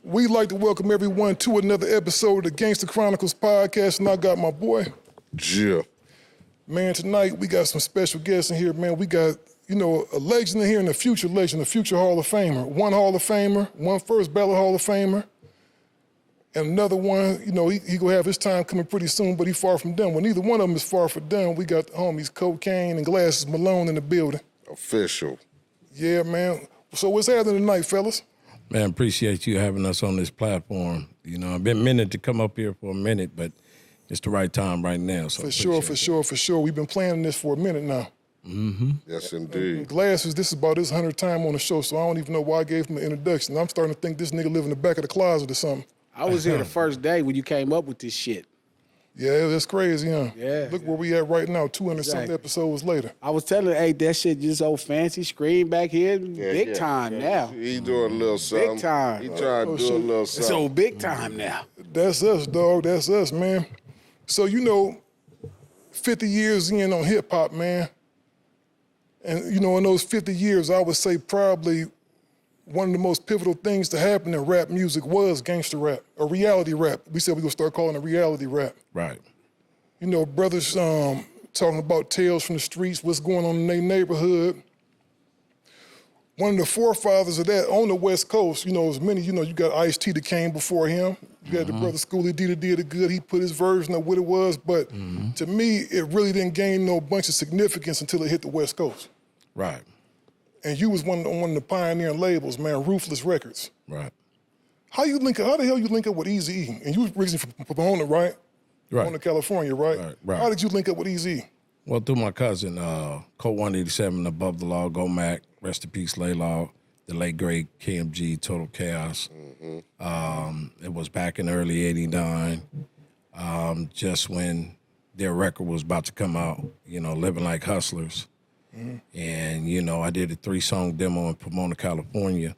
We'd like to welcome everyone to another episode of the Gangster Chronicles podcast, and I got my boy. Jill. Man, tonight we got some special guests in here, man. We got, a legend in here and a future legend, a future Hall of Famer. One Hall of Famer, one first ballot Hall of Famer, and another one, he gonna have his time coming pretty soon, but he far from done. Well, neither one of them is far from done. We got the homies Kokane and Glasses Malone in the building. Official. Yeah, man. So what's happening tonight, fellas? Man, appreciate you having us on this platform. I've been meaning to come up here for a minute, but it's the right time right now. So For sure. We've been planning this for a minute now. Mm-hmm. Yes, indeed. Glasses, this is about his 100th time on the show, so I don't even know why I gave him the introduction. I'm starting to think this nigga live in the back of the closet or something. I was here the first day when you came up with this shit. Yeah, that's crazy, huh? Yeah. Look where we at right now, 200-something episodes later. I was telling Eiht that shit just so fancy, screen back here, big time now. He doing a little something. Big time. He trying to do a little something. So big time now. That's us, dog. That's us, man. So, 50 years in on hip-hop, man. And, in those 50 years, I would say probably one of the most pivotal things to happen in rap music was gangster rap, or reality rap. We said we gonna start calling it reality rap. Right. Brothers talking about tales from the streets, what's going on in their neighborhood. One of the forefathers of that on the West Coast, as many, you got Ice-T that came before him. You got the brother Schoolie D that did it good. He put his version of what it was, but to me, it really didn't gain no bunch of significance until it hit the West Coast. Right. And you was one of the pioneering labels, man, Ruthless Records. Right. How the hell you link up with Eazy-E? And you was originally from Pomona, right? Right. Pomona, California, right? Right. How did you link up with Eazy-E? Well, through my cousin, Code 187, Above the Law, Go Mac, rest in peace, Laylaw, the late great KMG, Total Chaos. It was back in early '89, just when their record was about to come out, Living Like Hustlers. And, I did a 3-song demo in Pomona, California,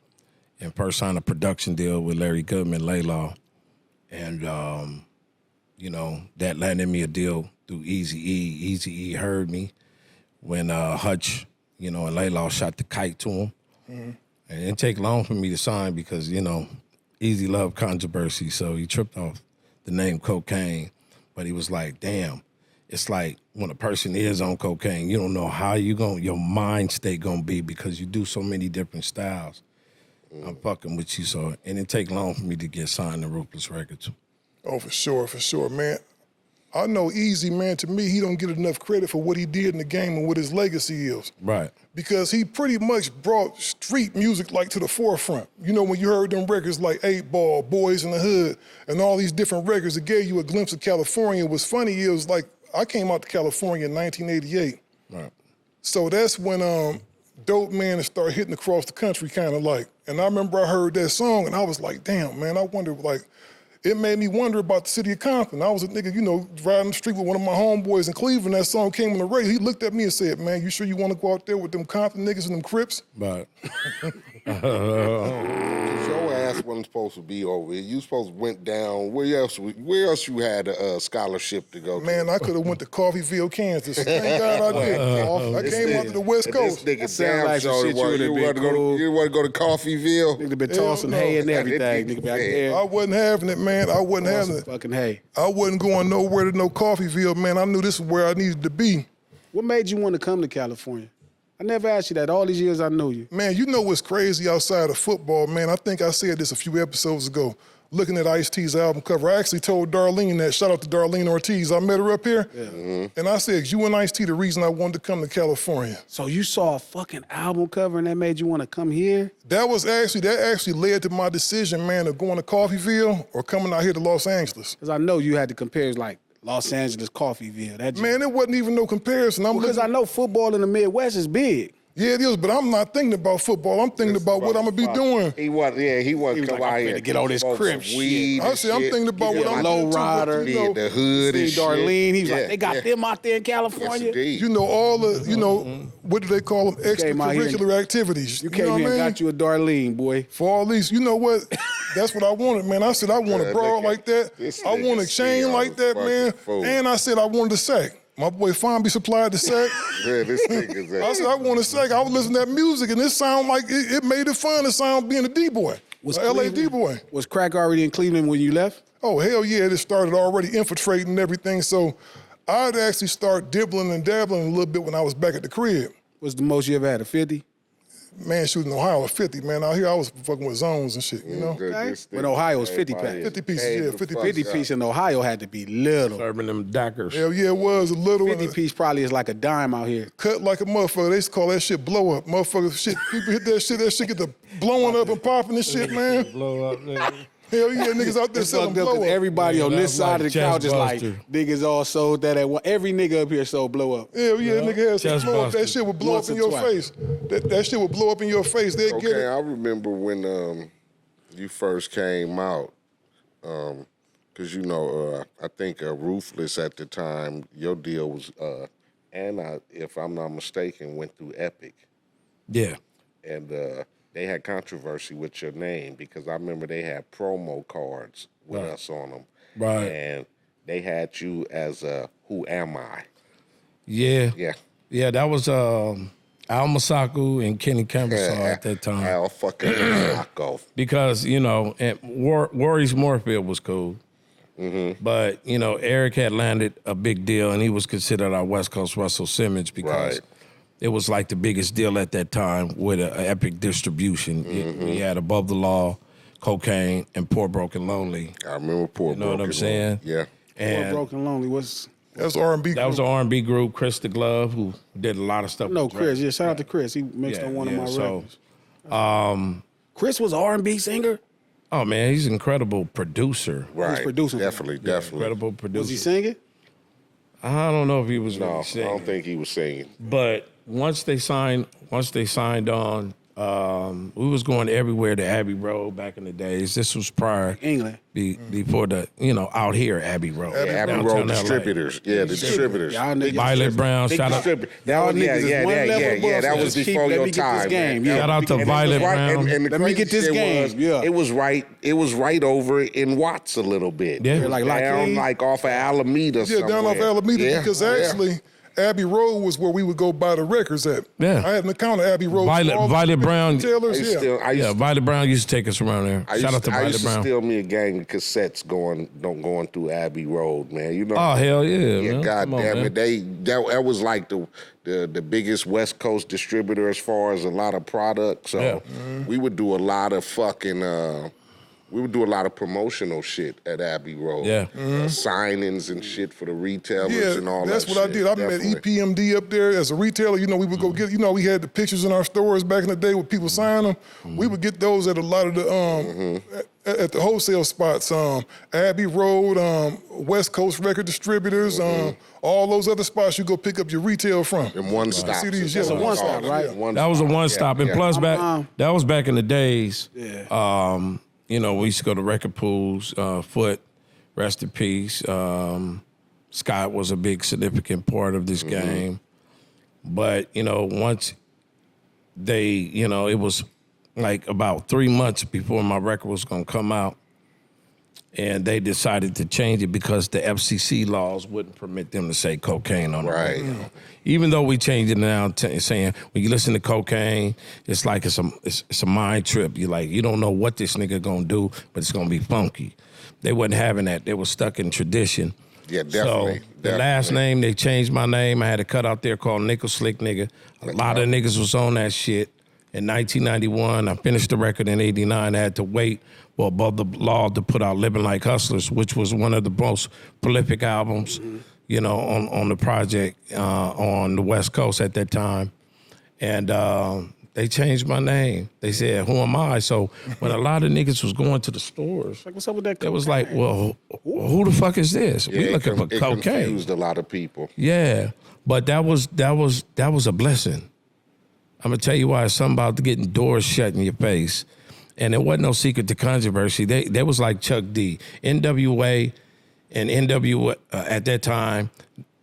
and first signed a production deal with Larry Goodman, Laylaw. And, that landed me a deal through Eazy-E. Eazy-E heard me when Hutch, and Laylaw shot the kite to him. And it didn't take long for me to sign because, Eazy loved controversy, so he tripped off the name Kokane. But he was like, damn, it's like when a person is on cocaine, you don't know how your mind state gonna be because you do so many different styles. I'm fucking with you, so it didn't take long for me to get signed to Ruthless Records. Oh, for sure, man. I know Eazy, man, to me, he don't get enough credit for what he did in the game and what his legacy is. Right. Because he pretty much brought street music to the forefront. When you heard them records like 8 Ball, Boys in the Hood, and all these different records that gave you a glimpse of California. What's funny is I came out to California in 1988. Right. So that's when Dope Man started hitting across the country kind of like. And I remember I heard that song and I was like, damn, man, I wonder it made me wonder about the city of Compton. I was a nigga, riding the street with one of my homeboys in Cleveland. That song came on the radio. He looked at me and said, man, you sure you want to go out there with them Compton niggas and them Crips? Right. Your ass wasn't supposed to be over here. You supposed to went down. Where else you had a scholarship to go to? Man, I could have went to Coffeyville, Kansas. Thank God I did. I came out to the West Coast. This nigga damn like sure shit you want to go to Coffeyville? Nigga been tossing hay and everything. Nigga back there. I wasn't having it, man. I wasn't having it. Fucking hay. I wasn't going nowhere to no Coffeyville, man. I knew this is where I needed to be. What made you want to come to California? I never asked you that. All these years I know you. Man, you know what's crazy outside of football, man? I think I said this a few episodes ago. Looking at Ice-T's album cover, I actually told Darlene that. Shout out to Darlene Ortiz. I met her up here. Yeah. And I said, you and Ice-T the reason I wanted to come to California. So you saw a fucking album cover and that made you want to come here? That actually led to my decision, man, of going to Coffeyville or coming out here to Los Angeles. Because I know you had to compare like Los Angeles, Coffeyville. Man, it wasn't even no comparison. Because I know football in the Midwest is big. Yeah, it is, but I'm not thinking about football. I'm thinking about what I'm gonna be doing. He wasn't come out here to get on this crib shit. I said, I'm thinking about what I'm low rider, the hood and shit. Darlene, he was like, they got them out there in California. Yes, all the, what do they call them? Extracurricular activities. You came here and got you a Darlene, boy. For all these, you know what? That's what I wanted, man. I said I want a bra like that. I want a chain like that, man. And I said I wanted a sack. My boy Fonby supplied the sack. Yeah, this nigga's I said, I want a sack. I was listening to that music, and it sounded like it made it fun to sound being a D-boy. Was LAD boy. Was crack already in Cleveland when you left? Oh, hell yeah, it started already infiltrating and everything. So I'd actually start dibbling and dabbling a little bit when I was back at the crib. What's the most you ever had, a 50? Man, shooting Ohio, 50, man. Out here, I was fucking with zones and shit, you know? Okay. When Ohio was 50 pack. 50 pieces, yeah, 50 50 pieces. piece in Ohio had to be little. Serving them dackers. Hell yeah, it was a little. 50 piece probably is like a dime out here. Cut like a motherfucker. They used to call that shit blow up. Motherfucker, shit, people hit that shit get the blowing up and popping and shit, man. Blow up, nigga. Hell yeah, niggas out there It's selling fucked up blow 'cause up. everybody on Yeah, this that's side like of the couch is like, Chestbuster. niggas all sold that at one. Every nigga up here sold blow up. Hell yeah, nigga had some Chest blow up. That busted. shit would blow Once up in or your twice. face. That shit would blow up in your face. They'd get Okay, it. I remember when you first came out, because I think Ruthless at the time, your deal was, if I'm not mistaken, went through Epic, Yeah. and they had controversy with your name because I remember they had promo cards with us on them, Right. and they had you as Who Am I? Yeah. Yeah. Yeah, that was Al Masaku and Kenny Campbell at that time. Al fucking Masaku. Because, and Warriors Moorfield was cool. Mm-hmm. But, Eric had landed a big deal and he was considered our West Coast Russell Simmons because Right. it was like the biggest deal at that time with an epic distribution. We had Above the Law, Kokane, and Poor Broken Lonely. I remember Poor You know what I'm Broken saying? Lonely. Yeah. Poor And Broken Lonely was. That's R&B. that was an R&B group, Chris the Glove, who did a lot of stuff. No, with Chris. Dre. Yeah, shout out to Chris. He mixed on one of my so, records. Chris was R&B singer. oh, man, he's an incredible producer. Right. producing for Definitely, definitely. Incredible producer. Was he singing? I don't know if he was No, really I singing. don't think he was singing. But once they signed on, we was going everywhere to Abbey Road back in the days. This was prior, England. before the, out here, Abbey Road. Abbey downtown Road LA. distributors. Yeah, the distributors. Y'all niggas- Violet Brown, Big shout out. distributor. Y'all Oh, yeah, niggas is yeah, one yeah, level yeah, above yeah. That us. was Keep- before let me your get this time. game, man. yeah. Shout out to And it was Violet right- Brown. And the Let me crazy get this shit game, was, yeah. it was right over in Watts a little bit. Yeah. Like down Lockheed? like off of Alameda Yeah, somewhere. down off Alameda Yeah, because yeah. actually Abbey Road was where we would go buy the records at. Yeah. I had an account of Abbey Road. Violet Brown. I Retailers, used to yeah. steal- I used Yeah, to- Violet Brown used to take us around there. I Shout out to I Violet used to Brown. steal me a gang of cassettes going through Abbey Road, man. You know. Oh, hell yeah, Yeah, man. God Come on, damn man. it. That was like the biggest West Coast distributor as far as a lot of products. So Yeah. we would do a lot of promotional shit at Abbey Road. Yeah. Signings and shit for the retailers Yeah, and all that's that what shit. I did. I met Definitely. EPMD up there as a retailer. We would go get, we had the pictures in our stores back in the day with people signing them. We would get those at a lot of the, at the wholesale spots. Abbey Road, West Coast Record Distributors, all those other spots you go pick up your retail from. And one stop. CDs, That's a yeah. one stop, right? That was a one stop, and plus that was back in the days. Yeah. We used to go to record pools. Foot, rest in peace. Scott was a big significant part of this game, but once they, it was like about 3 months before my record was gonna come out, and they decided to change it because the FCC laws wouldn't permit them to say cocaine on the Right. radio. Even though we changed it now, saying when you listen to Kokane, it's like it's a mind trip. You don't know what this nigga gonna do, but it's gonna be funky. They wasn't having that. They were stuck in tradition. Yeah, definitely. So the last name, they changed my name. I had a cut out there called Nickel Slick Nigga. A lot of niggas was on that shit. In 1991, I finished the record in 89. I had to wait for Above the Law to put out Living Like Hustlers, which was one of the most prolific albums, on the project on the West Coast at that time. And they changed my name. They said, who am I? So when a lot of niggas was going to the stores, Like, what's up with that? it was like, well, who the fuck is this? Yeah, We looking for it cocaine. confused a lot of people. Yeah, but that was a blessing. I'm gonna tell you why. It's something about getting doors shut in your face, and it wasn't no secret to controversy. They was like Chuck D, N.W.A, and N.W.A at that time.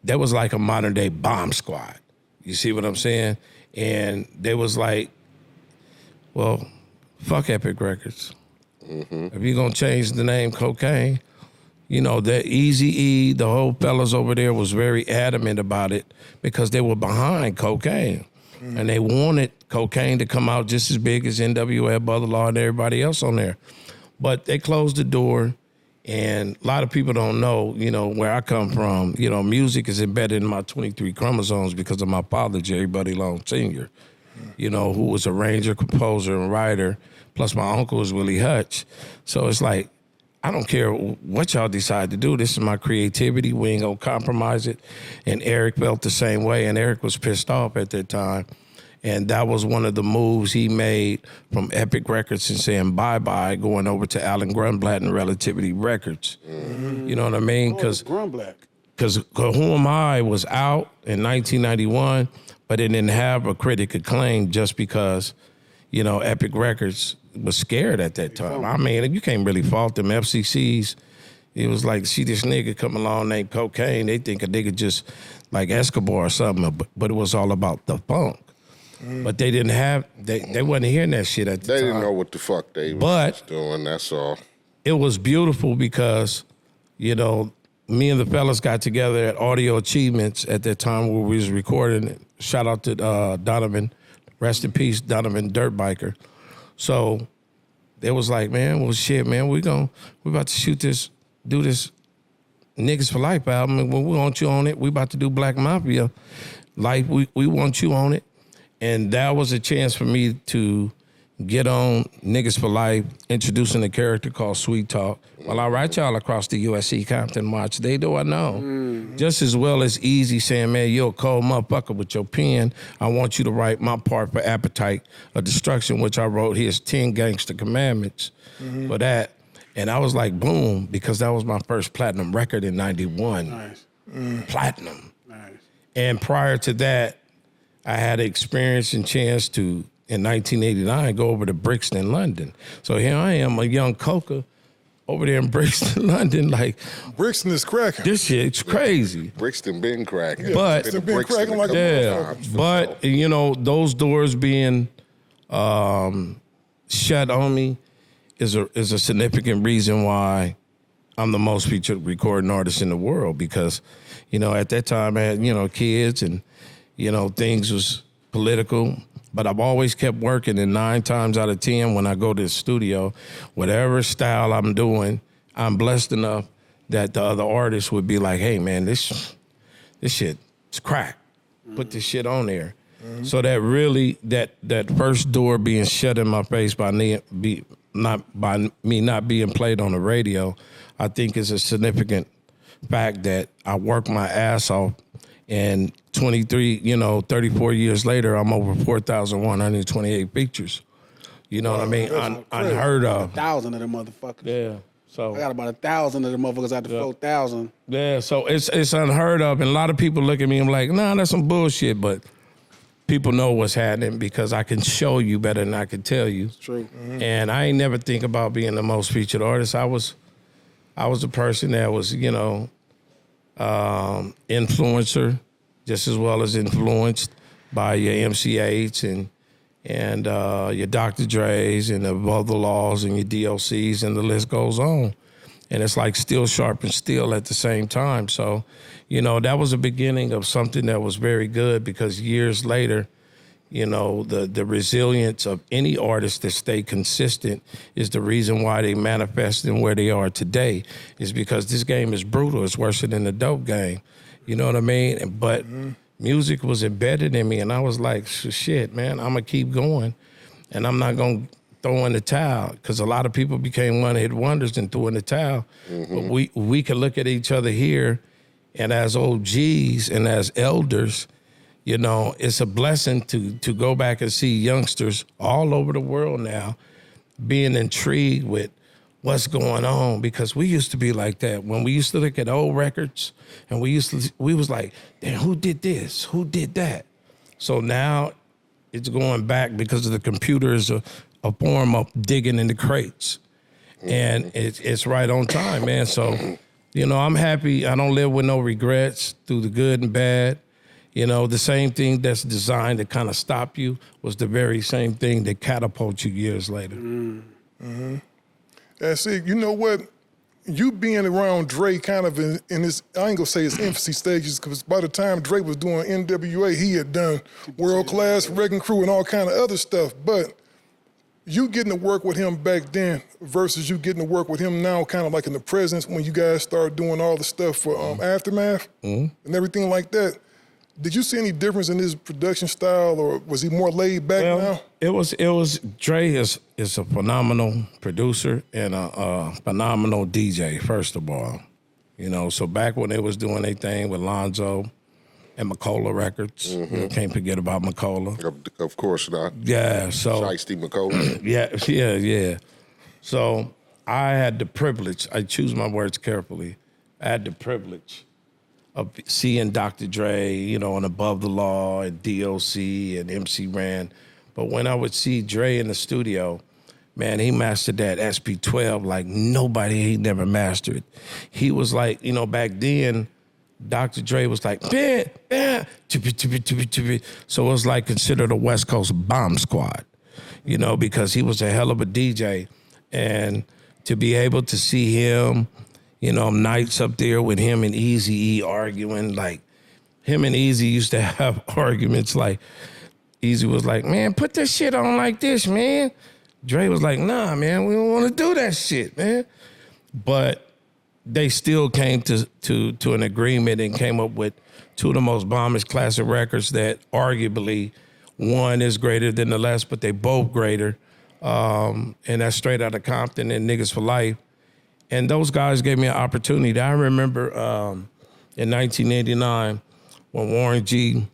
That was like a modern day bomb squad. You see what I'm saying? And they was like, well, fuck Epic Records. If you're gonna change the name Kokane, that Eazy-E, the whole fellas over there was very adamant about it because they were behind Kokane. And they wanted Kokane to come out just as big as N.W.A, Brother Law, and everybody else on there. But they closed the door, and a lot of people don't know, you know, where I come from. You know, music is embedded in my 23 chromosomes because of my father, Jerry Buddy Long Sr., you know, who was a arranger, composer, and writer, plus my uncle was Willie Hutch. So it's like, I don't care what y'all decide to do. This is my creativity. We ain't gonna compromise it. And Eric felt the same way, and Eric was pissed off at that time. And that was one of the moves he made from Epic Records and saying bye-bye, going over to Alan Grunblatt and Relativity Records. Mm-hmm. You know what I mean? Because Who Am I was out in 1991, but it didn't have a critic acclaim just because, you know, Epic Records was scared at that time. I mean, you can't really fault them. FCCs, it was like, see this nigga come along named Kokane, they think a nigga just like Escobar or something, but it was all about the funk. But they didn't have, they wasn't hearing that shit at the time. They didn't know what the fuck they was doing, that's all. It was beautiful because, you know, me and the fellas got together at Audio Achievements at that time where we was recording. Shout out to Donovan, rest in peace, Donovan Dirt Biker. So they was like, man, well shit, man, we about to shoot this, do this Niggas for Life album, and we want you on it. We about to do Black Mafia Life. We want you on it. And that was a chance for me to get on Niggas for Life, introducing a character called Sweet Talk. Well, I write y'all across the USC Compton March. They do, I know. Mm-hmm. Just as well as Eazy saying, man, you're a cold motherfucker with your pen. I want you to write my part for Appetite of Destruction, which I wrote. Here's 10 Gangster Commandments for that. And I was like, boom, because that was my first platinum record in 91. Nice. Platinum. Nice. And prior to that, I had an experience and chance to, in 1989, go over to Brixton, London. So here I am, a young coca, over there in Brixton, London, like... Brixton is cracking. This shit's crazy. Brixton been cracking. Yeah, but, Brixton been cracking like a motherfucker. But, you know, those doors being shut on me is a significant reason why I'm the most featured recording artist in the world, because, you know, at that time I had, you know, kids and, you know, things was political, but I've always kept working, and 9 times out of 10 when I go to the studio, whatever style I'm doing, I'm blessed enough that the other artists would be like, hey man, this shit is crack. Put this shit on there. Mm-hmm. So that really, that first door being shut in my face by me not being played on the radio, I think is a significant fact that I worked my ass off. And 34 years later, I'm over 4,128 features. You know what I mean? Unheard of. 1,000 of them motherfuckers. Yeah. So I got about 1,000 of them motherfuckers out the 4,000. Yeah, so it's unheard of. And a lot of people look at me and I'm like, nah, that's some bullshit. But people know what's happening because I can show you better than I can tell you. It's true. Mm-hmm. And I ain't never think about being the most featured artist. I was a person that was, you know, influencer, just as well as influenced by your MC Eiht and your Dr. Dre's and the other laws and your DOCs, and the list goes on. And it's like steel sharpens steel at the same time. So, you know, that was the beginning of something that was very good, because years later, you know, the resilience of any artist that stay consistent is the reason why they manifest in where they are today, is because this game is brutal. It's worse than the dope game. You know what I mean? But music was embedded in me, and I was like, shit, man, I'm going to keep going, and I'm not going to throw in the towel, because a lot of people became one-hit wonders and threw in the towel. Mm-hmm. But we can look at each other here, and as OGs and as elders, you know, it's a blessing to go back and see youngsters all over the world now being intrigued with what's going on, because we used to be like that. When we used to look at old records, and we was like, damn, who did this? Who did that? So now it's going back because of the computers, a form of digging in the crates. And it's right on time, man. So, you know, I'm happy. I don't live with no regrets through the good and bad. You know, the same thing that's designed to kind of stop you was the very same thing that catapults you years later. Mm-hmm. And see, you know what? you being around Dre kind of in his, I ain't gonna say his infancy stages, because by the time Dre was doing N.W.A, he had done world-class Wrecking Crew and all kind of other stuff. But you getting to work with him back then versus you getting to work with him now, kind of like in the present when you guys start doing all the stuff for Aftermath and everything like that. Did you see any difference in his production style, or was he more laid back now? It was Dre is a phenomenal producer and a phenomenal DJ, first of all. You know, so back when they was doing their thing with Lonzo and McCullough Records, you can't forget about McCullough. Of course not. Yeah, so Shiesty McCullough. yeah. So I had the privilege, I choose my words carefully, I had the privilege of seeing Dr. Dre, you know, and Above the Law and DOC and MC Ran. But when I would see Dre in the studio, man, he mastered that SP12 like nobody, he never mastered. He was like, you know, back then, Dr. Dre was like, so it was like considered a West Coast bomb squad, you know, because he was a hell of a DJ. And to be able to see him, you know, nights up there with him and Eazy-E arguing, like him and Eazy used to have arguments like, Eazy was like, man, put this shit on like this, man. Dre was like, nah, man, we don't want to do that shit, man. But they still came to an agreement and came up with two of the most bombest classic records that arguably one is greater than the last, but they both greater. And that's Straight Outta Compton and Niggas for Life. And those guys gave me an opportunity. I remember in 1989 when Warren G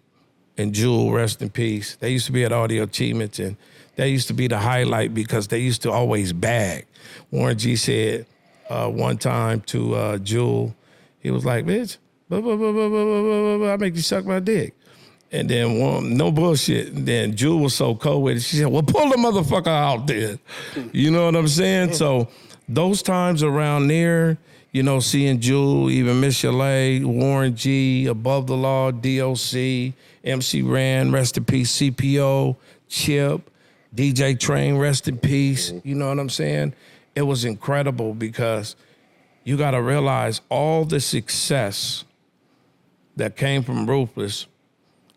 and Jewel, rest in peace, they used to be at Audio Achievements, and they used to be the highlight because they used to always bag. Warren G said one time to Jewel, he was like, bitch, I make you suck my dick. And then, no bullshit, and then Jewel was so cold with it, she said, well, pull the motherfucker out there. You know what I'm saying? So those times around there, you know, seeing Jewel, even Miss Chalet, Warren G, Above the Law, DOC, MC Ran, rest in peace, CPO, Chip, DJ Train, rest in peace. You know what I'm saying? It was incredible because you got to realize all the success that came from Ruthless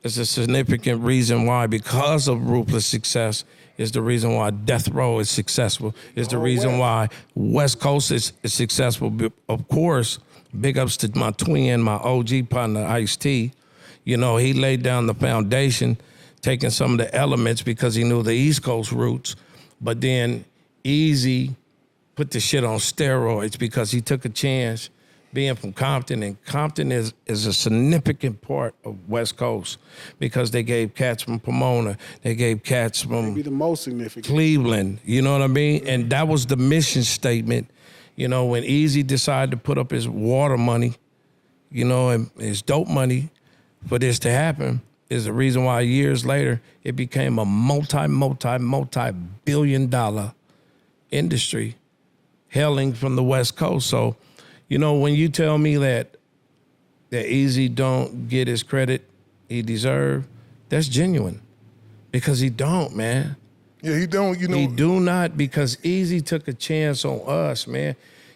is a significant reason why, because of Ruthless success, is the reason why Death Row is successful, is the reason why West Coast is successful. Of course, big ups to my twin, my OG partner, Ice-T. You know, he laid down the foundation, taking some of the elements because he knew the East Coast roots. But then Eazy put the shit on steroids because he took a chance being from Compton, and Compton is a significant part of West Coast because they gave cats from Pomona, they gave cats from Maybe the most significant. Cleveland, you know what I mean? And that was the mission statement, you know, when Eazy decided to put up his water money, you know, and his dope money for this to happen is the reason why years later it became a multi-billion-dollar industry hailing from the West Coast. So, you know, when you tell me that Eazy don't get his credit he deserve, that's genuine. Because he don't, man. Yeah, he don't, you know. He do not, because Eazy took a chance on us, man.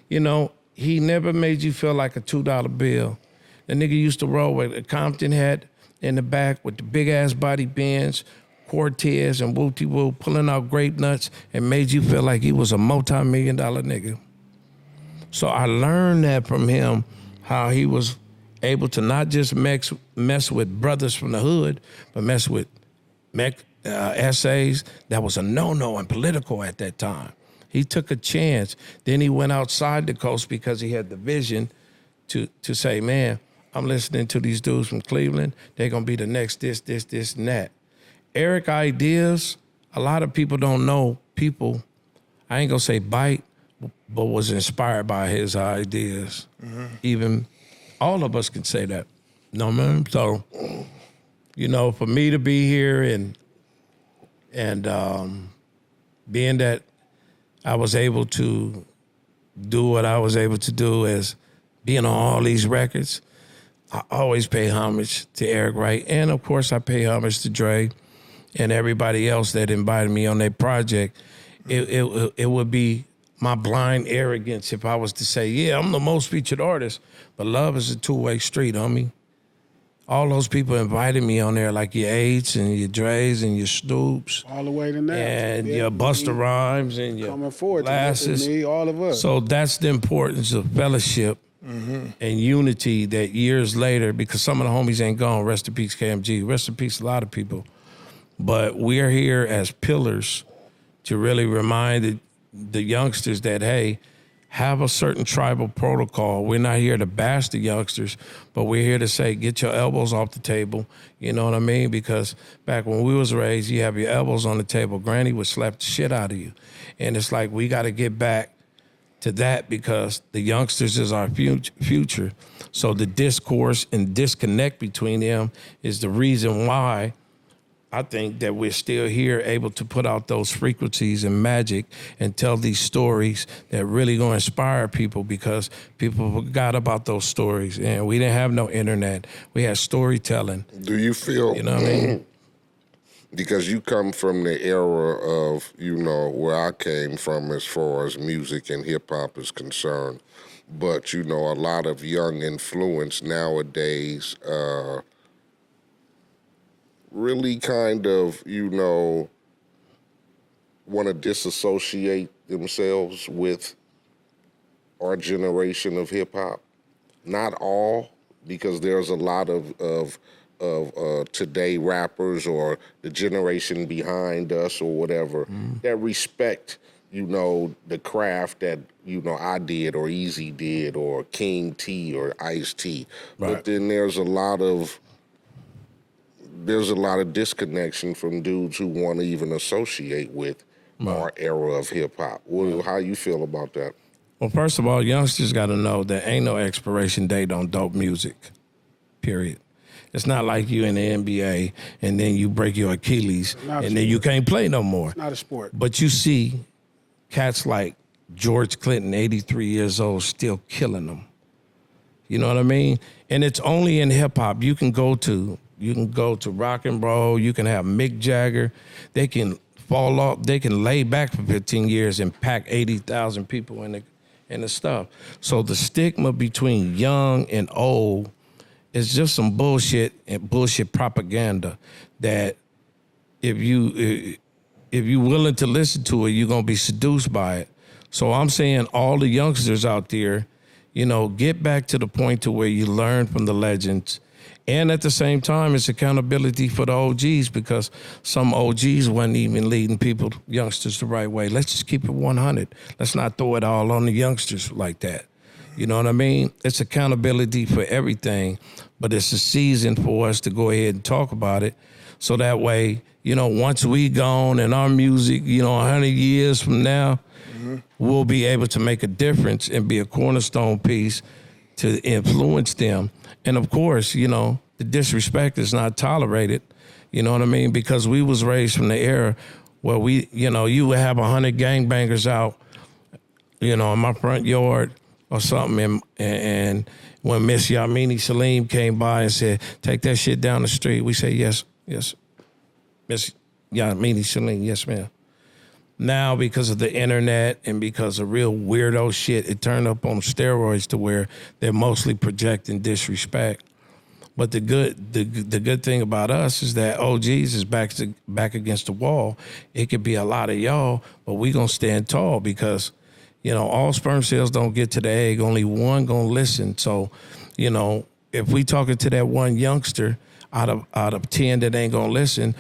You know, he never made you feel like a $2 bill. The nigga used to roll with a Compton hat in the back with the big-ass body bends, Cortez and Wooty-Woo, pulling out grape nuts, and made you feel like he was a multi-million-dollar nigga. So I learned that from him, how he was able to not just mess with brothers from the hood, but mess with essays that was a no-no and political at that time. He took a chance. Then he went outside the coast because he had the vision to say, man, I'm listening to these dudes from Cleveland. They're going to be the next this, and that. Eric ideas, a lot of people don't know people, I ain't going to say bite, but was inspired by his ideas. Even all of us can say that. No, man. So, you know, for me to be here and being that I was able to do what I was able to do as being on all these records, I always pay homage to Eric Wright. And of course I pay homage to Dre and everybody else that invited me on their project. It would be my blind arrogance if I was to say, yeah, I'm the most featured artist, but love is a two-way street, homie. All those people invited me on there, like your Eights and your Dre's and your Snoops. All the way to now. And your Busta Rhymes and your coming forward Glasses. To me, all of us. So that's the importance of fellowship and unity that years later, because some of the homies ain't gone, rest in peace KMG, rest in peace a lot of people. But we're here as pillars to really remind the youngsters that, hey, have a certain tribal protocol. We're not here to bash the youngsters, but we're here to say, get your elbows off the table. You know what I mean? Because back when we was raised, you have your elbows on the table. Granny would slap the shit out of you. And it's like, we got to get back to that because the youngsters is our future. So the discourse and disconnect between them is the reason why I think that we're still here able to put out those frequencies and magic and tell these stories that really gonna inspire people, because people forgot about those stories and we didn't have no internet. We had storytelling. Do you feel, you know what I mean? Because you come from the era of, you know, where I came from as far as music and hip hop is concerned, but, you know, a lot of young influence nowadays, really kind of, you know, want to disassociate themselves with our generation of hip hop. Not all, because there's a lot of today rappers or the generation behind us or whatever that respect, you know, the craft that, you know, I did or Eazy did or King T or Ice-T. Right. But then there's a lot of disconnection from dudes who want to even associate with our era of hip hop. How you feel about that? Well, first of all, youngsters got to know there ain't no expiration date on dope music, period. It's not like you in the NBA and then you break your Achilles and then you can't play no more. It's not a sport. But you see cats like George Clinton, 83 years old, still killing them. You know what I mean? And it's only in hip hop. You can go to rock and roll. You can have Mick Jagger. They can fall off. They can lay back for 15 years and pack 80,000 people in the stuff. So the stigma between young and old is just some bullshit and bullshit propaganda that if you willing to listen to it, you're gonna be seduced by it. So I'm saying all the youngsters out there, you know, get back to the point to where you learn from the legends. And at the same time, it's accountability for the OGs, because some OGs wasn't even leading people, youngsters, the right way. Let's just keep it 100. Let's not throw it all on the youngsters like that. You know what I mean? It's accountability for everything, but it's a season for us to go ahead and talk about it. So that way, you know, once we gone and our music, you know, 100 years from now, we'll be able to make a difference and be a cornerstone piece to influence them. And of course, you know, the disrespect is not tolerated, you know what I mean? Because we was raised from the era where we, you know, you would have 100 gangbangers out, you know, in my front yard or something. And when Miss Yamini Salim came by and said, take that shit down the street, we say, yes, Miss Yamini Salim, yes, ma'am. Now, because of the internet and because of real weirdo shit, it turned up on steroids to where they're mostly projecting disrespect. But the good thing about us is that OGs is back against the wall. It could be a lot of y'all, but we gonna stand tall because, you know, all sperm cells don't get to the egg. Only one gonna listen. So, you know, if we talking to that one youngster out of 10 that ain't gonna listen,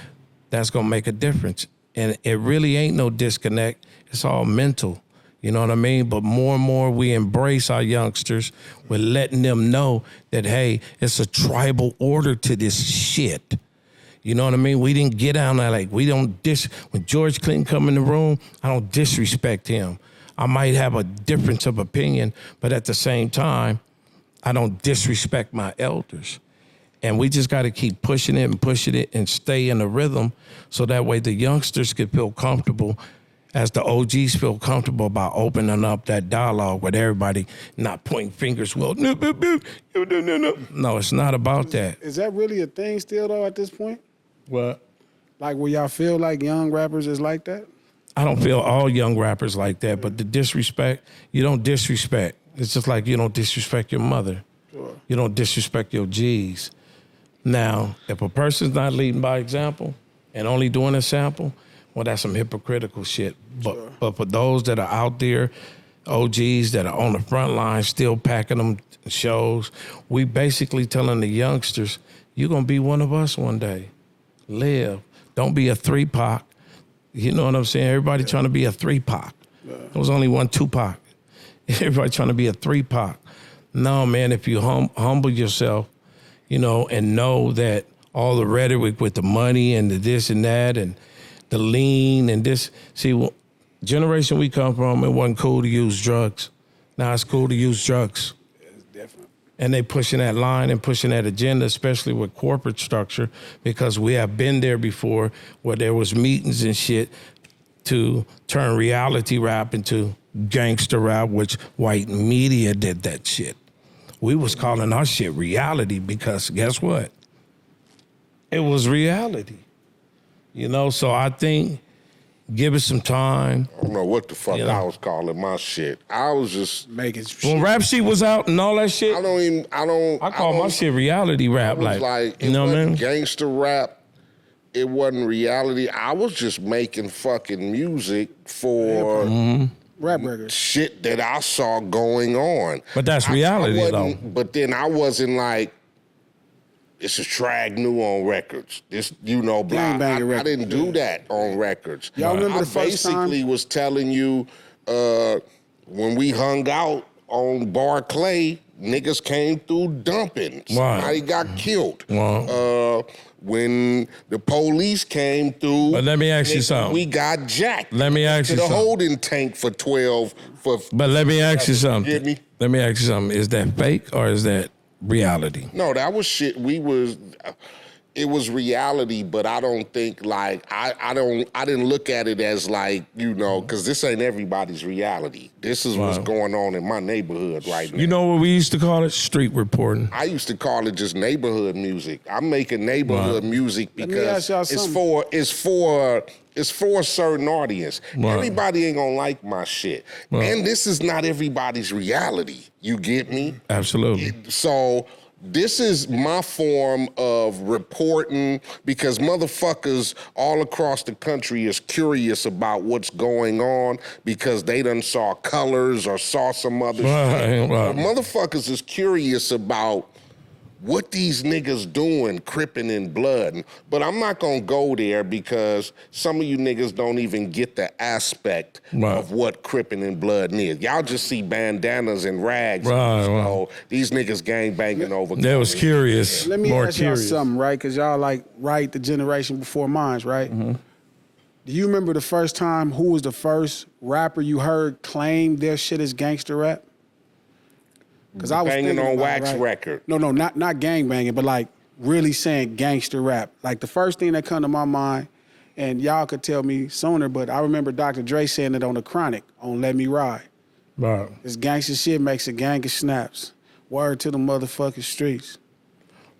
that's gonna make a difference. And it really ain't no disconnect. It's all mental. You know what I mean? But more and more we embrace our youngsters. We're letting them know that, hey, it's a tribal order to this shit. You know what I mean? We didn't get down there like, we don't when George Clinton come in the room, I don't disrespect him. I might have a difference of opinion, but at the same time, I don't disrespect my elders. And we just got to keep pushing it and stay in the rhythm so that way the youngsters can feel comfortable as the OGs feel comfortable about opening up that dialogue with everybody, not pointing fingers. Well, no, it's not about that. Is that really a thing still, though, at this point? What? Like, where y'all feel like young rappers is like that? I don't feel all young rappers like that, but the disrespect, you don't disrespect. It's just like you don't disrespect your mother. Sure. You don't disrespect your G's. Now, if a person's not leading by example and only doing a sample, well, that's some hypocritical shit. But for those that are out there, OGs that are on the front line still packing them shows, we basically telling the youngsters, you're going to be one of us one day. Live. Don't be a 3-Pac. You know what I'm saying? Everybody trying to be a 3-Pac. There was only one Tupac. Everybody trying to be a 3-Pac. No, man, if you humble yourself, you know, and know that all the rhetoric with the money and the this and that and the lean and this. See, generation we come from, it wasn't cool to use drugs. Now it's cool to use drugs. It's different. And they pushing that line and pushing that agenda, especially with corporate structure, because we have been there before where there was meetings and shit to turn reality rap into gangster rap, which white media did that shit. We was calling our shit reality because guess what? It was reality. You know, so I think give it some time. I don't know what the fuck I was calling my shit. I was just making when Rap Sheet was out and all that shit. I call my shit reality rap. Like you know what I mean? Gangster rap. It wasn't reality. I was just making fucking music for rap records. Shit that I saw going on. But that's reality though. But then I wasn't like, it's a track new on records. This, you know, blah. I didn't do that on records. Y'all remember the first time? I basically was telling you when we hung out on Barclay, niggas came through dumping. Somebody got killed. When the police came through, but let me ask you something. We got jacked. Let me ask you something. To the holding tank for 12. But let me ask you something. Get me? Let me ask you something. Is that fake or is that reality? No, that was shit. It was reality, but I don't think like I didn't look at it as like, you know, because this ain't everybody's reality. This is what's going on in my neighborhood right now. You know what we used to call it? Street reporting. I used to call it just neighborhood music. I'm making neighborhood music because it's for a certain audience. Everybody ain't gonna like my shit. And this is not everybody's reality. You get me? Absolutely. So this is my form of reporting because motherfuckers all across the country is curious about what's going on because they done saw colors or saw some other shit. Motherfuckers is curious about what these niggas doing, Crippin' in Blood. But I'm not gonna go there because some of you niggas don't even get the aspect of what Crippin' in Blood is. Y'all just see bandanas and rags. So these niggas gang banging over. They was curious. Let me ask y'all something, right? Because y'all like the generation before mine, right? Do you remember the first time who was the first rapper you heard claim their shit as gangster rap? Because I was banging on wax record. No, not gang banging, but like really saying gangster rap. Like the first thing that come to my mind, and y'all could tell me sooner, but I remember Dr. Dre saying it on the Chronic on Let Me Ride. This gangster shit makes a gang of snaps. Word to the motherfucking streets.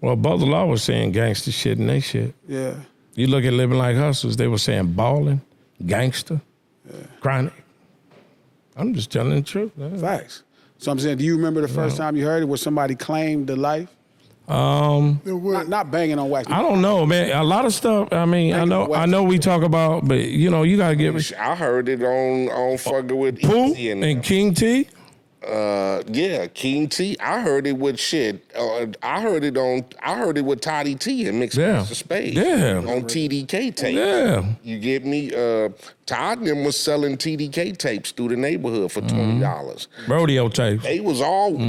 Well, Brother Law was saying gangster shit and they shit. Yeah. You look at Living Like Hustlers, they were saying ballin', gangster, Chronic. I'm just telling the truth. Facts. So I'm saying, do you remember the first time you heard it where somebody claimed the life? Not banging on wax. I don't know, man. A lot of stuff. I mean, I know we talk about, but you know, you gotta give it. I heard it on fucking with Pooh Eazy and King T. King T. I heard it with shit. I heard it with Toddy T and Mixed Master Spade. On TDK tape. You get me? Todd and them was selling TDK tapes through the neighborhood for $20. Rodeo tapes. They was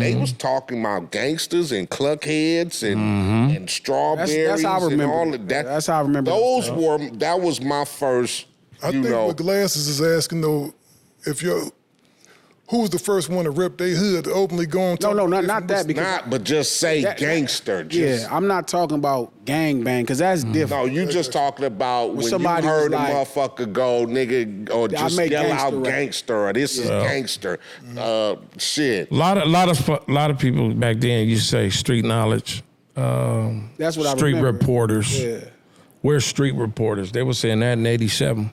they was talking about gangsters and cluckheads and strawberries. That's how I remember. And all of that. That's how I remember. That was my first. I think what Glasses is asking though, who was the first one to rep their hood to openly go on? No, not that. Because but just say gangster. I'm not talking about gang bang because that's different. No, you just talking about when you heard a motherfucker go, nigga, or just yell out gangster, or this is gangster. Shit. A lot of people back then used to say street knowledge. That's what I remember. Street reporters. Yeah. We're street reporters. They were saying that in '87.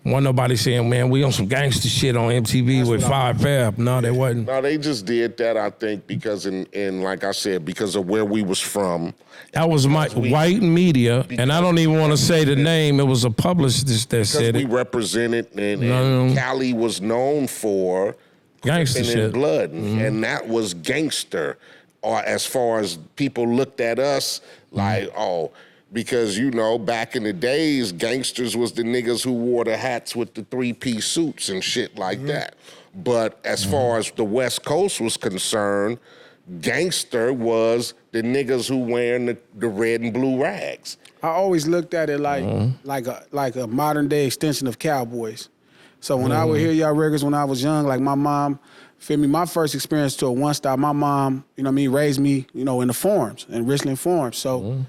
Wasn't nobody saying, man, we on some gangster shit on MTV with 5 Fab. No, they wasn't. No, they just did that, I think, because in like I said, because of where we was from. That was my white media, and I don't even want to say the name. It was a publicist that said we it. represented, and Cali was known for Gangster Crippin' shit. and blood, and that was gangster. Or as far as people looked at us like, oh, because you know, back in the days, gangsters was the niggas who wore the hats with the 3-piece suits and shit like that. But as far as the West Coast was concerned, gangster was the niggas who wearing the red and blue rags. I always looked at it like a modern day extension of Cowboys. So when I would hear y'all records when I was young, like my mom, feel me, my first experience to a one stop, my mom, you know what I mean, raised me, you know, in the farms, in Richland farms. So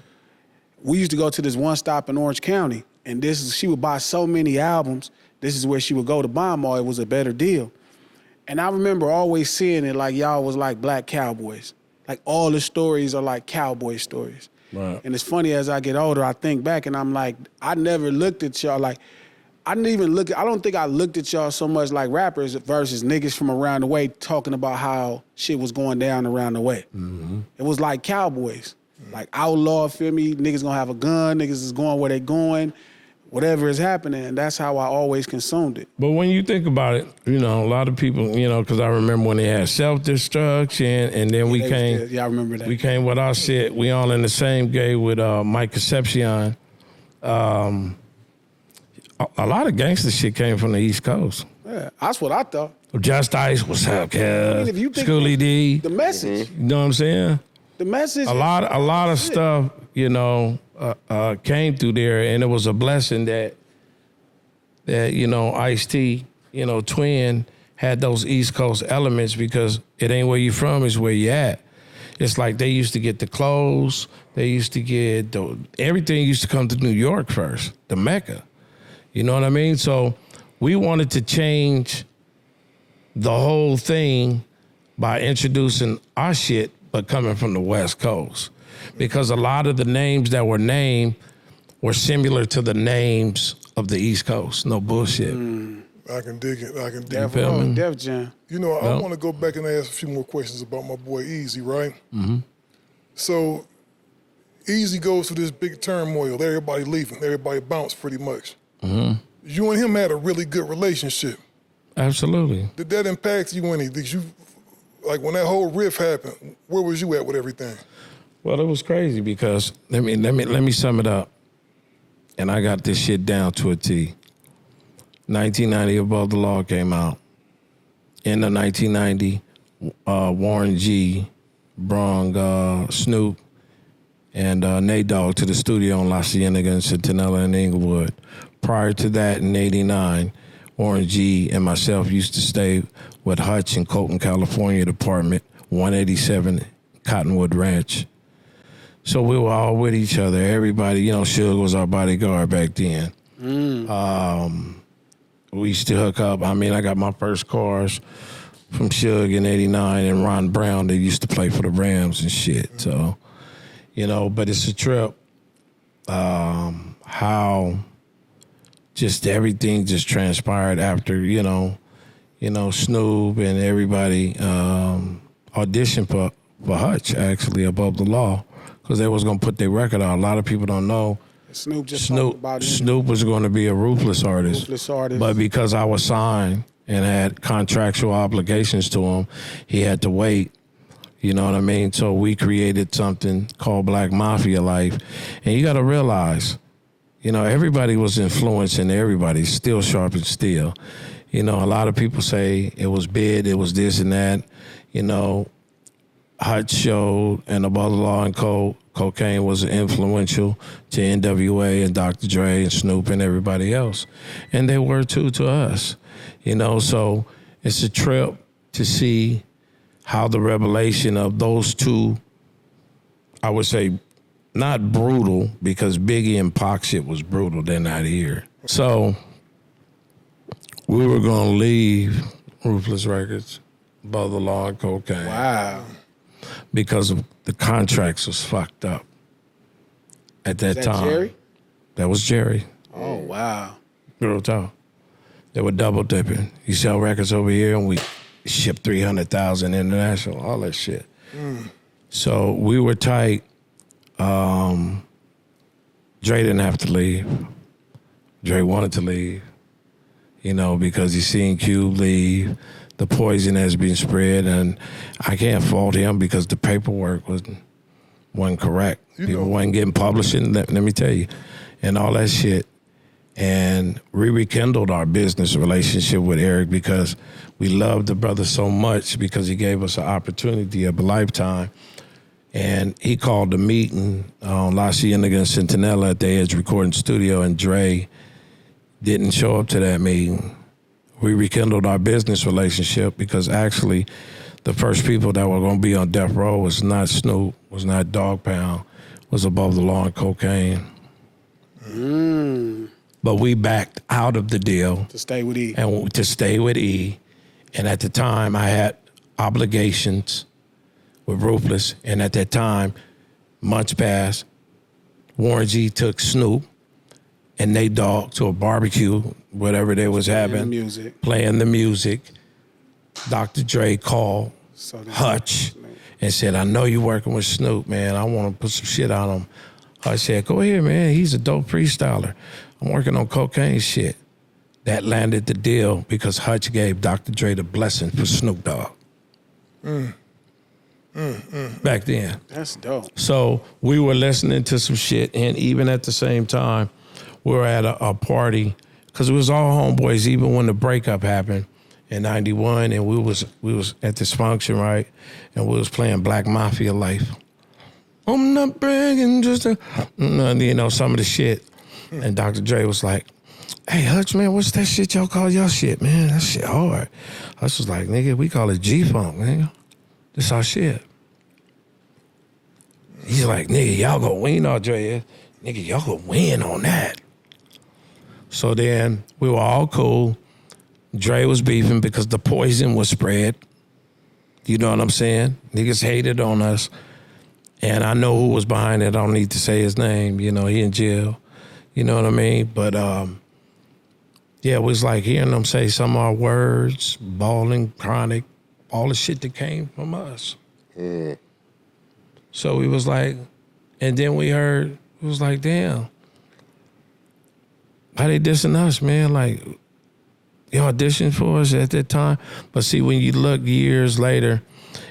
we used to go to this one stop in Orange County, and she would buy so many albums. This is where she would go to buy them all. It was a better deal. And I remember always seeing it like y'all was like black cowboys. Like all the stories are like cowboy stories. Right. And it's funny, as I get older, I think back and I'm like, I never looked at y'all like, I don't think I looked at y'all so much like rappers versus niggas from around the way talking about how shit was going down around the way. It was like cowboys, like outlaw, feel me? Niggas gonna have a gun, niggas is going where they going, whatever is happening, and that's how I always consumed it. But when you think about it, you know, a lot of people, you know, because I remember when they had self-destruction, and then we came. Yeah, I remember that. We came with our shit. We all in the same game with Mike Concepcion. A lot of gangster shit came from the East Coast. Yeah, that's what I thought. Just Ice, what's up, Kev? I mean, if you think Schoolie D. The message. You know what I'm saying? The message. A lot of stuff, you know, came through there, and it was a blessing that you know, Ice-T, you know, Twin had those East Coast elements, because it ain't where you from, it's where you at. It's like they used to get the clothes, they used to get everything used to come to New York first, the Mecca. You know what I mean? So we wanted to change the whole thing by introducing our shit, but coming from the West Coast. Because a lot of the names that were named were similar to the names of the East Coast. No bullshit. I can dig it. Def Jam. You know, I want to go back and ask a few more questions about my boy Eazy, right? So Eazy goes through this big turmoil. Everybody leaving. Everybody bounced pretty much. You and him had a really good relationship. Absolutely. Did that impact you any? Did you, like when that whole riff happened, where was you at with everything? Well, it was crazy because let me sum it up. And I got this shit down to a T. 1990, Above the Law came out. End of 1990, Warren G brung Snoop and Nate Dogg to the studio on La Cienega and Centinela in Inglewood. Prior to that, in 89, Warren G and myself used to stay with Hutch in Colton, California, apartment 187 Cottonwood Ranch. So we were all with each other. Everybody, you know, Suge was our bodyguard back then. We used to hook up. I mean, I got my first cars from Suge in 89 and Ron Brown. They used to play for the Rams and shit. So, you know, but it's a trip how just everything just transpired after, you know, Snoop and everybody auditioned for Hutch, actually, Above the Law, because they was going to put their record out. A lot of people don't know. Snoop just talked about it. Snoop was going to be a Ruthless artist. But because I was signed and had contractual obligations to him, he had to wait. You know what I mean? So we created something called Black Mafia Life. And you got to realize, you know, everybody was influencing everybody, Still Sharp and Steel. You know, a lot of people say it was bid, it was this and that. You know, Hutch showed and Above the Law and Kokane was influential to N.W.A. and Dr. Dre and Snoop and everybody else. And they were too to us. You know, so it's a trip to see how the revelation of those two, I would say, not brutal, because Biggie and Pac shit was brutal. They're not here. So we were going to leave Ruthless Records, Above the Law and Kokane. Wow. Because of the contracts was fucked up at that time. Jerry? That was Jerry. Oh, wow. Real talk. They were double dipping. You sell records over here and we ship 300,000 international, all that shit. So we were tight. Dre didn't have to leave. Dre wanted to leave, you know, because he seen Cube leave. The poison has been spread, and I can't fault him because the paperwork wasn't correct. People wasn't getting publishing, let me tell you, and all that shit. And we rekindled our business relationship with Eric because we loved the brother so much because he gave us an opportunity of a lifetime. And he called a meeting on La Cienega and Centinela at the Edge Recording Studio, and Dre didn't show up to that meeting. We rekindled our business relationship because actually the first people that were going to be on death row was not Snoop, was not Dogg Pound, was above the law and Kokane. But we backed out of the deal. To stay with E. And to stay with E. And at the time, I had obligations with Ruthless. And at that time, months passed. Warren G took Snoop and Nate Dogg to a barbecue, whatever they was having. Playing the music. Dr. Dre called Hutch and said, I know you're working with Snoop, man. I want to put some shit on him. Hutch said, go ahead, man. He's a dope freestyler. I'm working on cocaine shit. That landed the deal because Hutch gave Dr. Dre the blessing for Snoop Dogg. Back then. That's dope. So we were listening to some shit, and even at the same time, we were at a party, because it was all homeboys, even when the breakup happened in 91, and we was at this function, right? And we was playing Black Mafia Life. I'm not bragging, just you know, some of the shit. And Dr. Dre was like, hey, Hutch, man, what's that shit y'all call your shit, man? That shit hard. Hutch was like, nigga, we call it G-Funk, nigga. This our shit. He's like, nigga, y'all gonna win on Dre. Nigga, y'all gonna win on that. So then we were all cool. Dre was beefing because the poison was spread. You know what I'm saying? Niggas hated on us. And I know who was behind it. I don't need to say his name. You know, he in jail. You know what I mean? But yeah, it was like hearing them say some of our words, bawling, chronic, all the shit that came from us. So we was like, and then we heard, it was like, damn, how they dissing us, man? Like, they auditioned for us at that time. But see, when you look years later,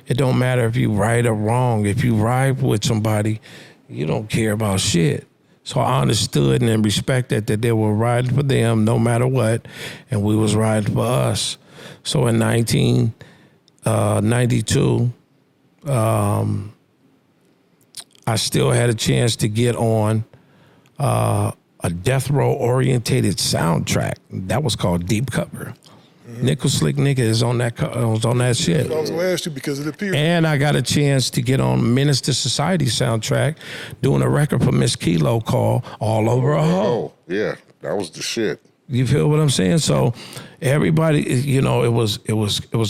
it don't matter if you right or wrong. If you ride with somebody, you don't care about shit. So I understood and respected that they were riding for them no matter what, and we was riding for us. So in 1992, I still had a chance to get on a death row orientated soundtrack that was called Deep Cover. Nickel Slick Nigga is on that was on that shit. I was gonna ask you because it appeared. And I got a chance to get on Minister Society soundtrack doing a record for Miss Kilo called All Over a Hoe. Oh, yeah, that was the shit. You feel what I'm saying? So everybody, you know, it was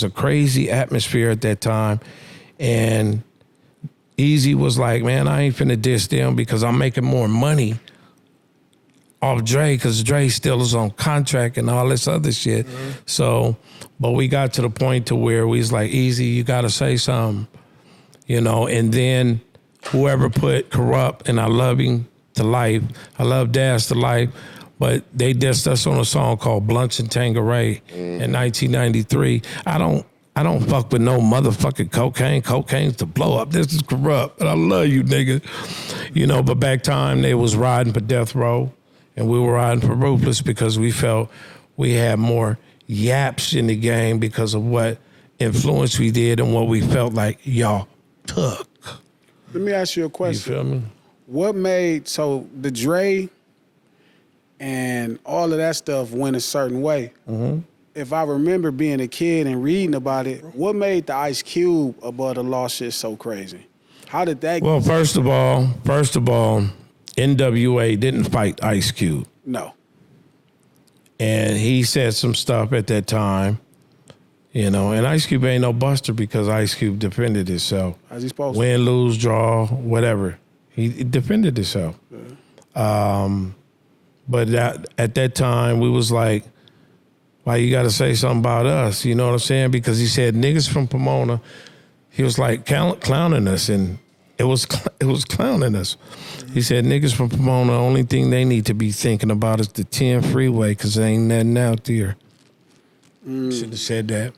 a crazy atmosphere at that time. And Eazy was like, man, I ain't finna diss them because I'm making more money off Dre, because Dre still is on contract and all this other shit. So, but we got to the point to where we was like, Eazy, you gotta say something, you know, and then whoever put Corrupt and I Love Him to life, I Love Dash to life, but they dissed us on a song called Blunts and Tangeray in 1993. I don't fuck with no motherfucking cocaine. Cocaine's to blow up. This is Corrupt, and I love you, nigga. You know, but back time, they was riding for death row. And we were riding for Ruthless because we felt we had more yaps in the game because of what influence we did and what we felt like y'all took. Let me ask you a You question. feel me? What made, so the Dre and all of that stuff went a certain way. If I remember being a kid and reading about it, what made the Ice Cube Above the Law shit so crazy? How did that Well, first of all, N.W.A. didn't fight Ice Cube. No. And he said some stuff at that time, you know, and Ice Cube ain't no buster because Ice Cube defended himself. As he supposed to. Win, lose, draw, whatever. He defended himself. But at that time, we was like, why you got to say something about us? You know what I'm saying? Because he said niggas from Pomona, he was like clowning us, and it was clowning us. He said niggas from Pomona, only thing they need to be thinking about is the 10 freeway, because there ain't nothing out there. Should have said that.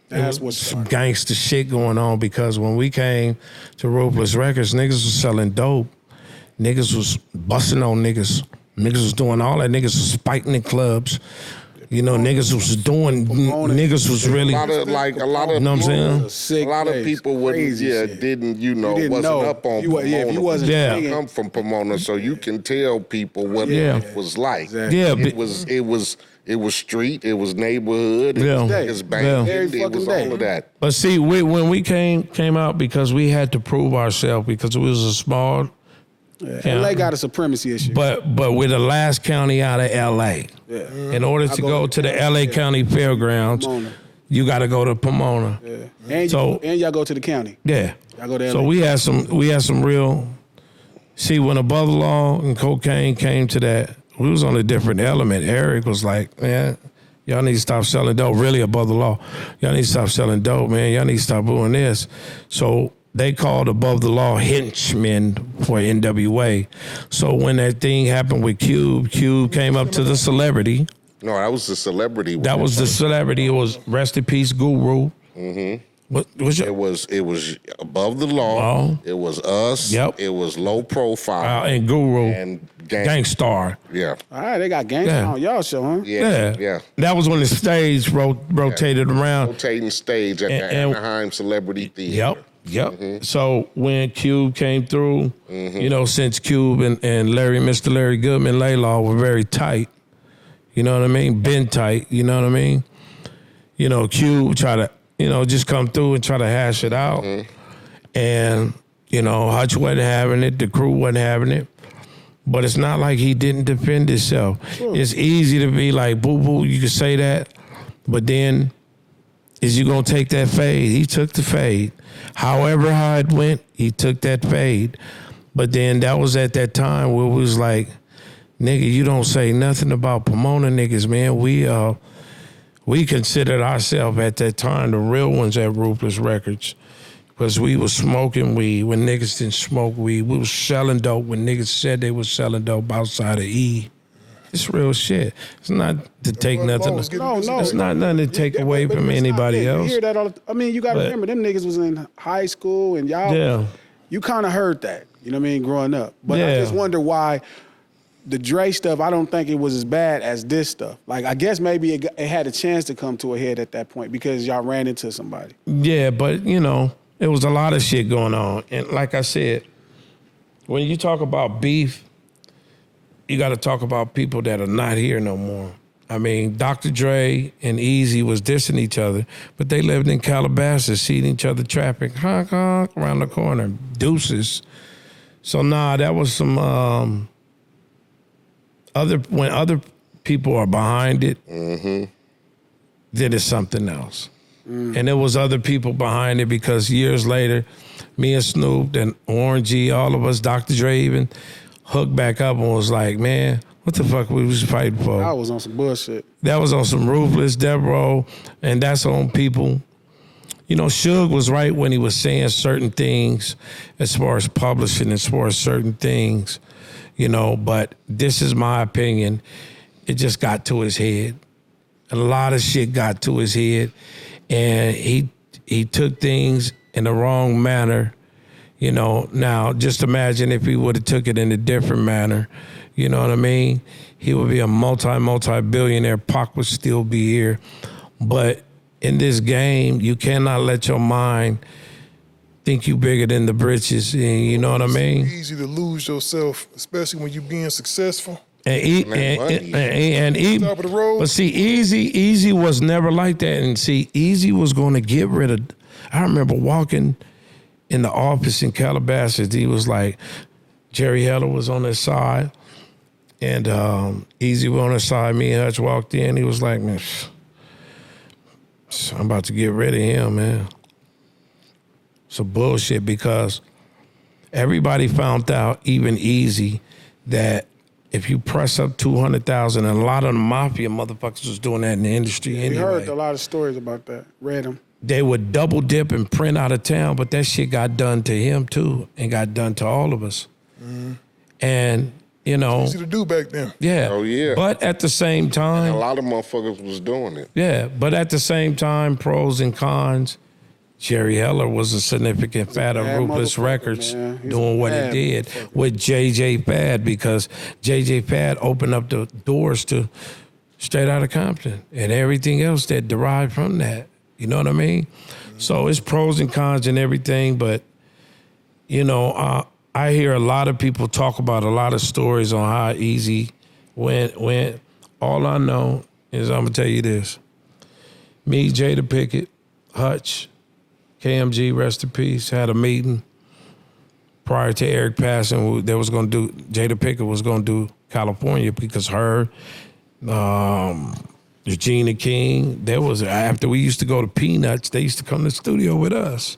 That's what's some gangster shit going on, because when we came to Ruthless Records, niggas was selling dope. Niggas was busting on niggas. Niggas was doing all that. Niggas was spiking in clubs. You know, niggas was doing. Niggas was really. A lot of you know what I'm saying? A lot of people wouldn't, didn't wasn't up on Pomona. If you wasn't, You come from Pomona, so you can tell people what it was like. Exactly. Yeah, it was street, it was neighborhood, it was banging, it was all of that. But see, when we came out, because we had to prove ourselves, because it was a small. LA got a supremacy issue. But we're the last county out of LA. Yeah. In order to go to the LA County Fairgrounds, Pomona. you got to go to Pomona. Yeah. And So- y'all go to the county. Yeah. Y'all go to LA. So we had some real. See, when Above the Law and Kokane came to that, we was on a different element. Eric was like, man, y'all need to stop selling dope. Really, Above the Law, y'all need to stop selling dope, man. Y'all need to stop doing this. So they called Above the Law henchmen for N.W.A. So when that thing happened with Cube came up to the celebrity. No, that was the celebrity. That was the celebrity. It was Rest in Peace Guru. Mm-hmm. What was your? It was Above the Law. It was us. Yep. It was Low Profile And Guru. and Gangstar. Yeah. All right, they got gangster on y'all show, huh? Yeah. That was when the stage rotated around. Rotating stage at the And- Anaheim Celebrity Theater. Yep. So when Cube came through, you know, since Cube and Mr. Larry Goodman, Laylaw were very tight. You know what I mean? Been tight. You know what I mean? You know, Cube try to, just come through and try to hash it out. And, Hutch wasn't having it. The crew wasn't having it. But it's not like he didn't defend himself. It's easy to be like, boo-boo, you can say that. But then, is you going to take that fade? He took the fade. However how it went, he took that fade. But then that was at that time where it was like, nigga, you don't say nothing about Pomona niggas, man. We considered ourselves at that time the real ones at Ruthless Records, because we was smoking weed when niggas didn't smoke weed. We was selling dope when niggas said they was selling dope outside of E. It's real shit. It's not to take nothing. No. It's not nothing to take away from anybody else. You hear that all the, you got to remember, them niggas was in high school and y'all, you kind of heard that, you know what I mean, growing up. But I just wonder why the Dre stuff, I don't think it was as bad as this stuff. Like, I guess maybe it had a chance to come to a head at that point because y'all ran into somebody. Yeah, but, it was a lot of shit going on. And like I said, when you talk about beef, you got to talk about people that are not here no more. I mean, Dr. Dre and Eazy was dissing each other, but they lived in Calabasas, seeing each other traffic, honk, honk, around the corner, deuces. So, that was some, when other people are behind it, then it's something else. And there was other people behind it because years later, me and Snoop and Warren G, all of us, Dr. Dre even, hooked back up and was like, man, what the fuck we was fighting for? I was on some bullshit. That was on some Ruthless, N.W.A, and that's on people. Suge was right when he was saying certain things as far as publishing, as far as certain things, but this is my opinion. It just got to his head. A lot of shit got to his head, and he took things in the wrong manner. Now just imagine if he would have took it in a different manner. You know what I mean? He would be a multi-billionaire. Pac would still be here. But in this game, you cannot let your mind think you bigger than the britches. And you know what I mean? It's easy to lose yourself, especially when you're being successful. Top of the road. But see, Eazy was never like that. And see, Eazy was going to get rid of. I remember walking in the office in Calabasas. He was like, Jerry Heller was on his side, and Eazy was on his side. Me and Hutch walked in. He was like, man, I'm about to get rid of him, man. Some bullshit, because everybody found out, even Eazy, that if you press up 200,000, and a lot of the mafia motherfuckers was doing that in the industry We anyway. heard a lot of stories about that. Read them. They would double dip and print out of town, but that shit got done to him too, and got done to all of us. And you know, Easy to do back then. yeah. Oh, yeah. But at the same A time, lot of motherfuckers was doing it. yeah. But at the same time, pros and cons. Jerry Heller was a significant fat of bad Ruthless motherfucker, Records man. He's doing a what he bad did motherfucker. with JJ Fad, because JJ Fad opened up the doors to Straight Outta Compton and everything else that derived from that. You know what I mean? So it's pros and cons and everything, but you know, I hear a lot of people talk about a lot of stories on how Eazy went. All I know is I'm gonna tell you this. Me, Jada Pickett, Hutch, KMG, rest in peace, had a meeting prior to Eric passing. They was gonna do, Jada Pickett was gonna do California because her, Regina King, there was, after we used to go to Peanuts, they used to come to the studio with us.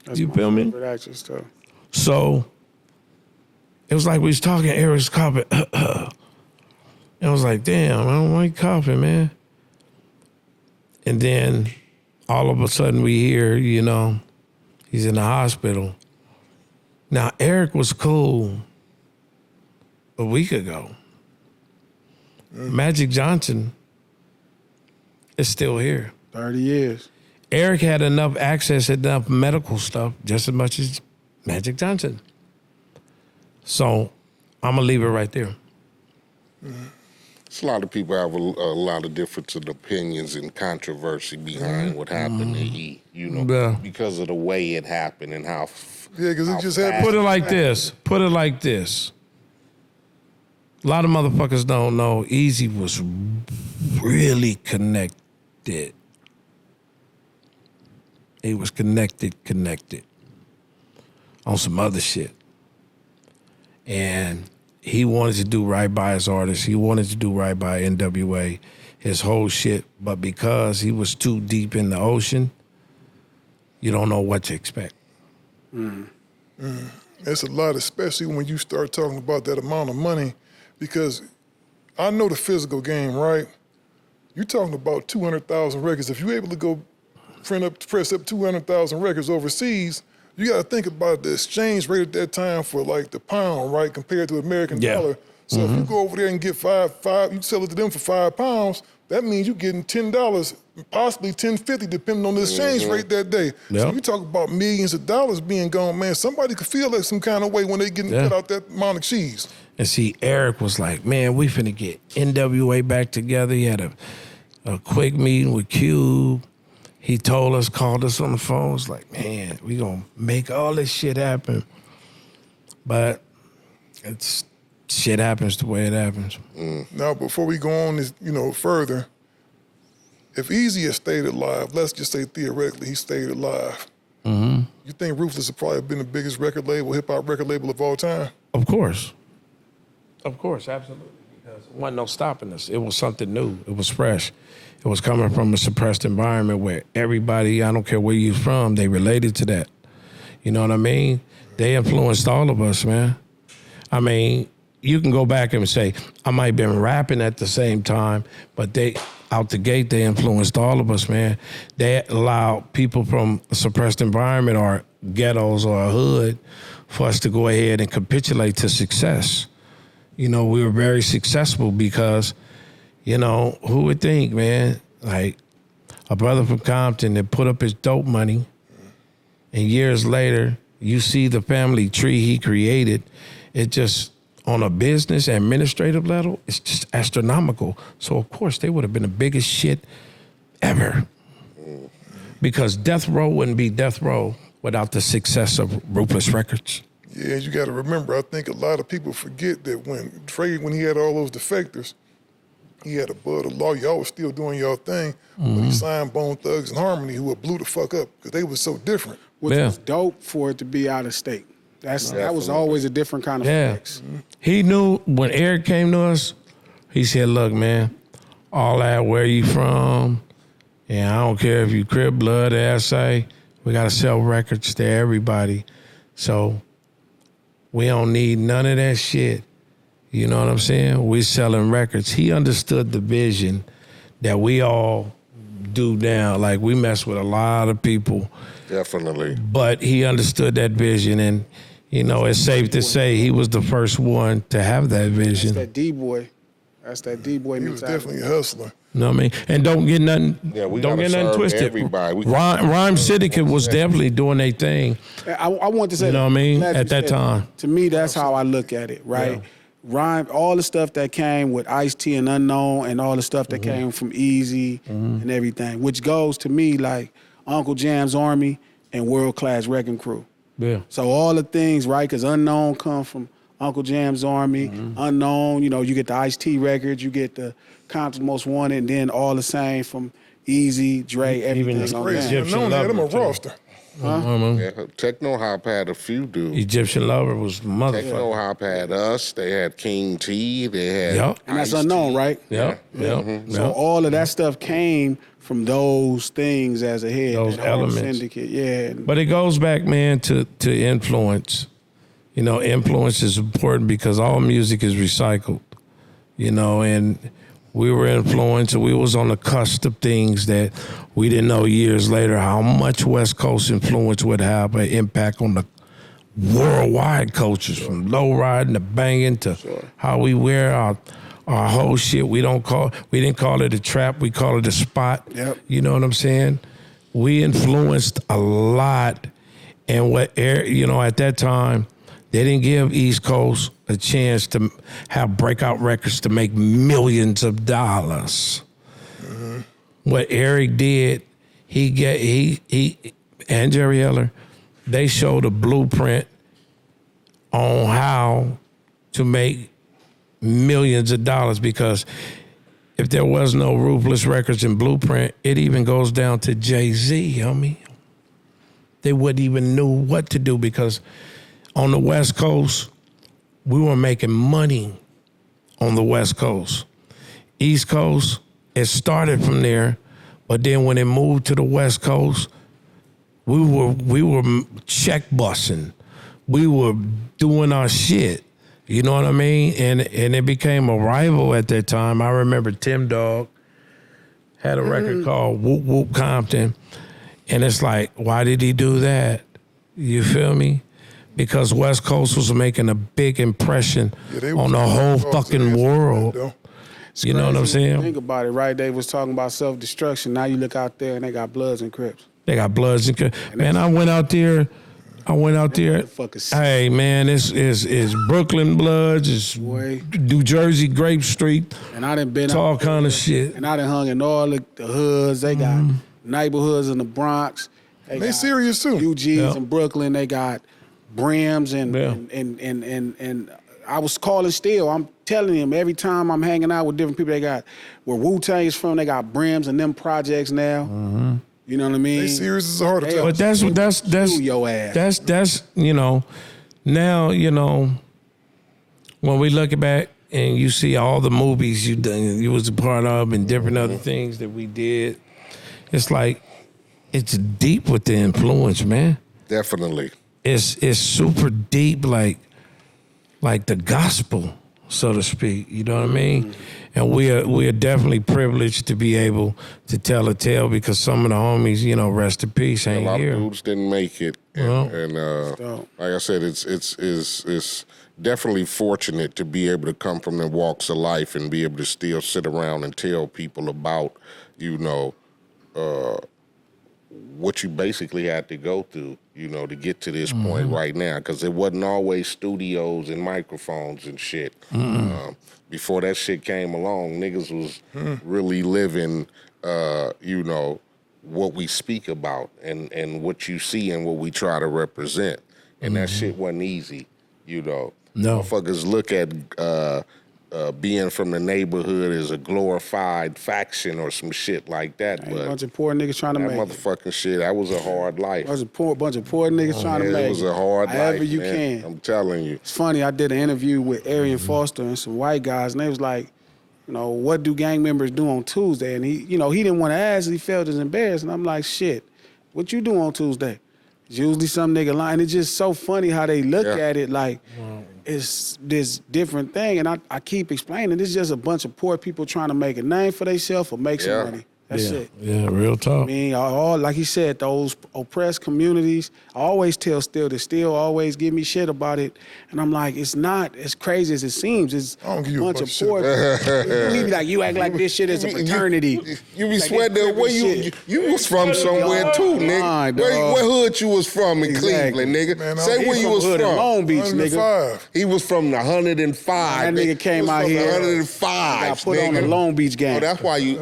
That's You my feel me? favorite actress, too. So it was like we was talking, Eric's coughing. And I was like, damn, I don't like coughing, man. And then all of a sudden we hear, you know, he's in the hospital. Now, Eric was cool a week ago. Magic Johnson is still here. 30 years. Eric had enough access, enough medical stuff, just as much as Magic Johnson. So I'm going to leave it right there. It's a lot of people have a lot of difference in opinions and controversy behind what happened to E, you know, Yeah. because of the way it happened and how. Yeah, because it how just fast- happened. Put it like this. Put it like this. A lot of motherfuckers don't know Eazy was really connected. He was connected on some other shit. And he wanted to do right by his artists. He wanted to do right by N.W.A, his whole shit. But because he was too deep in the ocean, you don't know what to expect. It's a lot, especially when you start talking about that amount of money, because I know the physical game, right? You're talking about 200,000 records. If you're able to go press up 200,000 records overseas, you got to think about the exchange rate at that time for like the pound, right, compared to the American Yeah. dollar. So if you go over there and get five, you sell it to them for £5, that means you're getting $10, possibly $10.50, depending on the exchange rate that day. So Yep. you talk about millions of dollars being gone, man. Somebody could feel like some kind of way when they getting cut out that amount of cheese. And see, Eric was like, man, we finna get N.W.A back together. He had a quick meeting with Cube. He told us, called us on the phone. Was like, man, we gonna make all this shit happen. But it's shit happens the way it happens. Now, before we go on this, further, if Eazy had stayed alive, let's just say theoretically he stayed alive, you think Ruthless would probably have been the biggest hip hop record label of all time? Of course, absolutely. Because there wasn't no stopping us. It was something new. It was fresh. It was coming from a suppressed environment where everybody, I don't care where you're from, they related to that. You know what I mean? They influenced all of us, man. I mean, you can go back and say, I might have been rapping at the same time, but out the gate, they influenced all of us, man. They allowed people from a suppressed environment or ghettos or a hood for us to go ahead and capitulate to success. You know, we were very successful because, who would think, man, like a brother from Compton that put up his dope money, and years later, you see the family tree he created, it just, on a business administrative level, it's just astronomical. So, of course, they would have been the biggest shit ever. Because Death Row wouldn't be Death Row without the success of Ruthless Records. Yeah, you got to remember, I think a lot of people forget that when Dre, when he had all those defectors, he had a bud of law. Y'all was still doing y'all thing, but he signed Bone Thugs and Harmony, who would blew the fuck up because they was so different. Which Yeah. was dope for it to be out of state. That was always a different kind of Yeah. flex. He knew when Eric came to us, he said, look, man, all that, where you from, and I don't care if you Crip, Blood, SA, we got to sell records to everybody. So we don't need none of that shit. You know what I'm saying? We selling records. He understood the vision that we all do now. Like, we mess with a lot of people. Definitely. But he understood that vision, and, you know, it's safe to say he was the first one to have that vision. That's that D-boy. That's that D-boy He was mentality. definitely a hustler. You know what I mean? And don't get nothing, Yeah, we don't gotta get nothing serve twisted. everybody. We- Rhyme Syndicate was definitely doing their thing. I want to say, You know what I mean? glad you At that said time. To me, that's how I look at it, right? Yeah. Rhyme, all the stuff that came with Ice-T and Unknown, and all the stuff that came from Eazy and everything, which goes to me like Uncle Jam's Army and World Class Wrecking Crew. Yeah. So all the things, right? Because Unknown come from Uncle Jam's Army. Unknown, you know, you get the Ice-T records, you get the Compton's Most Wanted, and then all the same from Eazy, Dre, everything Even on Crazy. that. Egyptian Unknown had him a Lover, too. roster. Yeah, Techno Hop had a few dudes. Egyptian Lover was motherfucker. Techno Hop had us. They had King T. They had Yup. And that's Ice-T. Unknown, right? Yep. So all of that stuff came from those things as a head. Those that whole elements. Syndicate, yeah. But it goes back, man, to influence. You know, influence is important because all music is recycled. You know, and we were influenced. We was on the cusp of things that we didn't know years later how much West Coast influence would have an impact on the worldwide cultures, from low riding to banging to how we wear our whole shit. We didn't call it a trap. We call it a spot. Yep. You know what I'm saying? We influenced a lot, and at that time, they didn't give East Coast a chance to have breakout records to make millions of dollars. What Eric did, he and Jerry Heller, they showed a blueprint on how to make millions of dollars, because if there was no Ruthless Records and blueprint, it even goes down to Jay-Z, homie. They wouldn't even know what to do, because on the West Coast, we were making money on the West Coast. East Coast, it started from there, but then when it moved to the West Coast, we were check busting. We were doing our shit. You know what I mean? And it became a rival at that time. I remember Tim Dogg had a record called Whoop Whoop Compton. And it's like, why did he do that? You feel me? Because West Coast was making a big impression on the whole fucking world. You know what I'm saying? Think about it, right? They was talking about self-destruction. Now you look out there and they got Bloods and Crips. They got Bloods and Crips. Man, I went out there. Hey, man, it's Brooklyn Bloods, it's New Jersey Grape Street. And I done been it's out all there, kind of shit. And I done hung in all the hoods. They got neighborhoods in the Bronx. They got serious too. UGs in Brooklyn. They got Brims and I was calling still. I'm telling him every time I'm hanging out with different people, they got where Wu-Tang is from. They got Brims and them projects now. You know what I mean? They serious as a heart attack. But that's your ass. That's now when we look back and you see all the movies you was a part of and different other things that we did, it's like it's deep with the influence, man. Definitely. It's super deep, like the gospel, so to speak. You know what I mean? And we are definitely privileged to be able to tell a tale, because some of the homies, rest in peace, ain't A lot here. of dudes didn't make it, and like I said, it's definitely fortunate to be able to come from the walks of life and be able to still sit around and tell people about, what you basically had to go through, to get to this point right now, because it wasn't always studios and microphones and shit. Before that shit came along, niggas was really living, what we speak about and what you see and what we try to represent. And that shit wasn't easy, No. Motherfuckers look at being from the neighborhood as a glorified faction or some shit like that. But a bunch of poor niggas trying to make that motherfucking shit, that was a hard life. Bunch of poor niggas trying to make it was a hard life, however you man. can. I'm telling you. It's funny, I did an interview with Arian Foster and some white guys, and they was like, what do gang members do on Tuesday? And he didn't want to ask, he felt as embarrassed. And I'm like, shit, what you do on Tuesday? It's usually some nigga lying. It's just so funny how they look at it like, it's this different thing, and I keep explaining, this is just a bunch of poor people trying to make a name for themselves or make some money. That's it. Yeah, real talk. I mean, all like he said, those oppressed communities. I always tell Steele that Steele always give me shit about it, and I'm like, it's not as crazy as it seems. It's I don't give a you a bunch of bunch of poor. He be like, you act like this shit is a fraternity. You be Like, sweating that where you was from somewhere too, nigga. Fine, Where dog. hood you was from in Exactly. Cleveland, nigga? Man, Say he where you from was hood in from. Long Beach, nigga. 105. He was from the 105. That nigga came out here. 105. Got put on the nigga. Long Beach game. Oh, that's why you.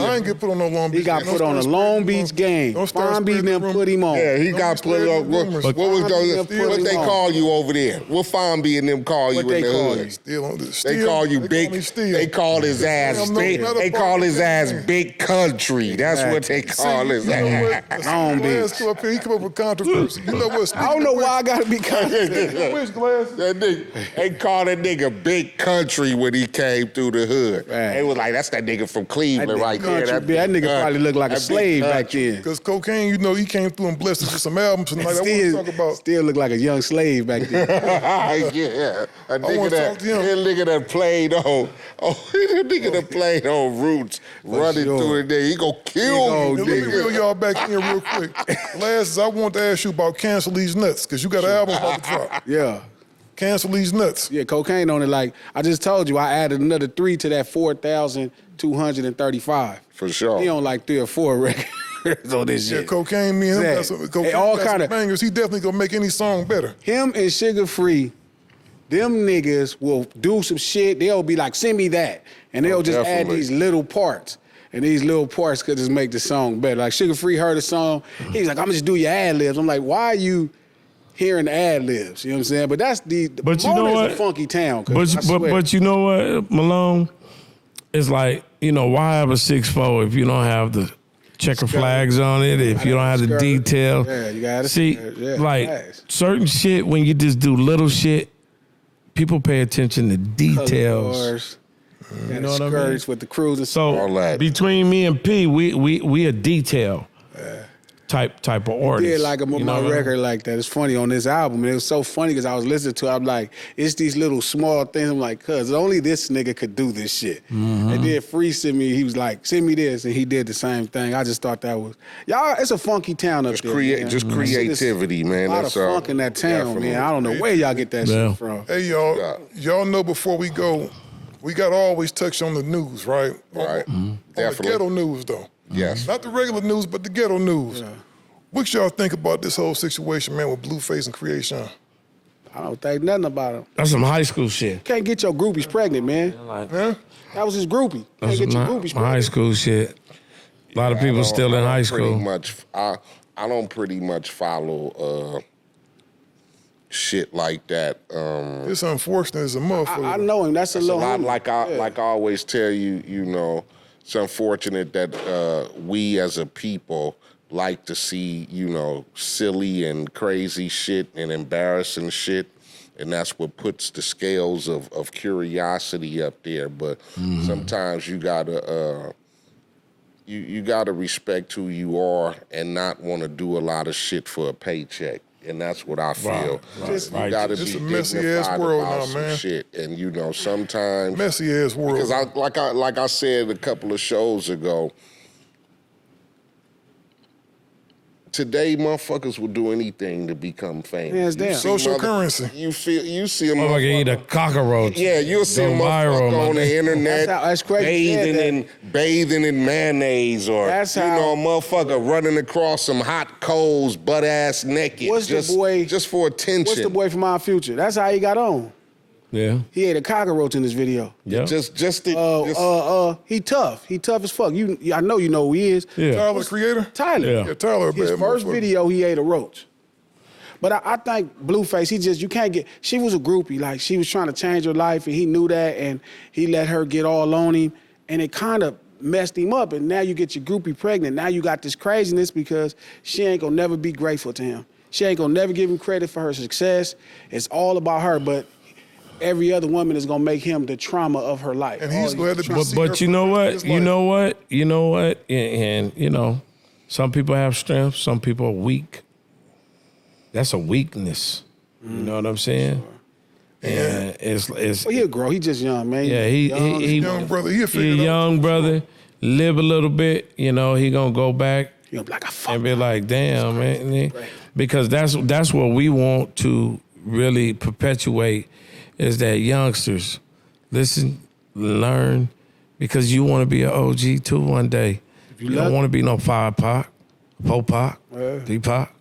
I ain't get put on no Long Beach. He got game. put on a Don't Long start Beach spreading- game. don't start Fine beating spreading them, the put him on. Yeah, he Don't got be put spreading up. What rumors. was Fonzie those? What they them call you over there? What Fonzie and them call you What in they the call hood? you? Still on the They still, call you they big. Call me Steel. They call his ass. Damn, no, They, not a they part call of his that ass thing. Big Country. That's what they call his You know ass. what? Long Glass Beach. come up here, he come up with controversy. You know what? I don't know why I gotta be confident. Which Glass? That nigga, they called that nigga Big Country when he came through the hood. Right. They was like, that's that nigga from Cleveland right there. That nigga probably looked like a That Big slave back Country. then. Because Kokane, you know, he came through and blessed us with some albums tonight. I want to talk about. Still look like a young slave back then. Yeah, a wanna nigga talk to him. that nigga that played on, the nigga that played on Roots, running sure. through it there, he gon' kill He you, Let me nigga. reel y'all back in real quick. Glasses, I want to ask you about Cancel These Nuts, because you got an album about to drop. Yeah. Cancel These Nuts. Yeah, Cocaine on it. Like I just told you, I added another 3 to that 4,235. For sure. He on like 3 or 4 records on this Yeah, shit. Cocaine, me and him got Exactly. some, Cocaine They all got some kinda- bangers. He definitely gonna make any song better. Him and Sugar Free, them niggas will do some shit. They'll be like, send me that. And they'll just add definitely. these little parts. And these little parts could just make the song better. Like Sugar Free heard a song. He's like, I'm gonna just do your ad-libs. I'm like, why are you hearing the ad-libs? You know what I'm saying? But that's But you know Mona's what? a funky town. 'Cause I swear. But you know what, Malone? It's like, you know, why have a 6'4" if you don't have the checker flags on it, if you don't have the Skirt. detail? Yeah, you gotta See, skirt. Yeah, like nice. certain shit, when you just do little shit, people pay attention to details. Colors, and know the what I mean? skirts with the cruisers. So All that. between me and P, we a detail type of artist. did like him on You know my what I mean? record like that. It's funny on this album. And it was so funny because I was listening to it. I'm like, it's these little small things. I'm like, cuz only this nigga could do this shit. Mm-hmm. And then Free sent me, he was like, send me this. And he did the same thing. I just thought that was, y'all, it's a funky town up Just there. man. just creativity, man. A lot That's of all. funk in that town, Definitely. man. I don't know where y'all get that Yeah. shit from. Hey, y'all know before we go, we got to always touch on the news, right? Right. On the Definitely. ghetto news, though. Yes. Not the regular news, but the ghetto news. What y'all think about this whole situation, man, with Blueface and Creation? I don't think nothing about him. That's some high school shit. Can't get your groupies pregnant, man. Huh? That was his groupie. Can't That's get your my groupies high pregnant. school shit. A lot of people still in high school. I don't pretty much follow shit like that. It's unfortunate as a motherfucker. I know him. That's a It's a little lot homie. like I always tell you, you know, it's unfortunate that we as a people like to see, you know, silly and crazy shit and embarrassing shit. And that's what puts the scales of curiosity up there. But sometimes you gotta you gotta respect who you are and not want to do a lot of shit for a paycheck. And that's what I feel. You gotta It's be a messy-ass dignified world about now, some man. shit. And you know, sometimes Messy ass world. because like I said a couple of shows ago, today motherfuckers will do anything to become famous. Hands down. You see Social currency. You see a Motherfucker eat a motherfucker. cockroach. Yeah, you'll see a Go viral, motherfucker my on the nigga. internet That's crazy you said bathing in mayonnaise, or That's you how- know, a motherfucker running across some hot coals, butt ass naked, What's the just boy- just for attention. What's the boy from Our Future? That's how he got on. Yeah. He ate a cockroach in this video. Yeah. Just He tough. He tough as fuck. I know you know who he is. Yeah. Tyler, the creator? Tyler. Yeah. Yeah, Tyler, a His bad first motherfucker. video, he ate a roach. But I think Blueface, you can't get, she was a groupie. Like, she was trying to change her life, and he knew that, and he let her get all on him, and it kind of messed him up, and now you get your groupie pregnant. Now you got this craziness because she ain't gonna never be grateful to him. She ain't gonna never give him credit for her success. It's all about her, but every other woman is gonna make him the trauma of her life. And he's glad to be But you know what? You know what? You know what? And you know, some people have strength, some people are weak. That's a weakness. You know what I'm saying? And it's Well, he'll grow. He just young, man. yeah, he young brother. He'll he figure a it out. young brother, live a little bit, you know, he gonna go back He'll be like, I fuck and be like, damn, man. Because that's what we want to really perpetuate is that youngsters, listen, learn, because you want to be an OG too one day. You don't want to be no 5 Pac, 4 Pac, 3 Pac.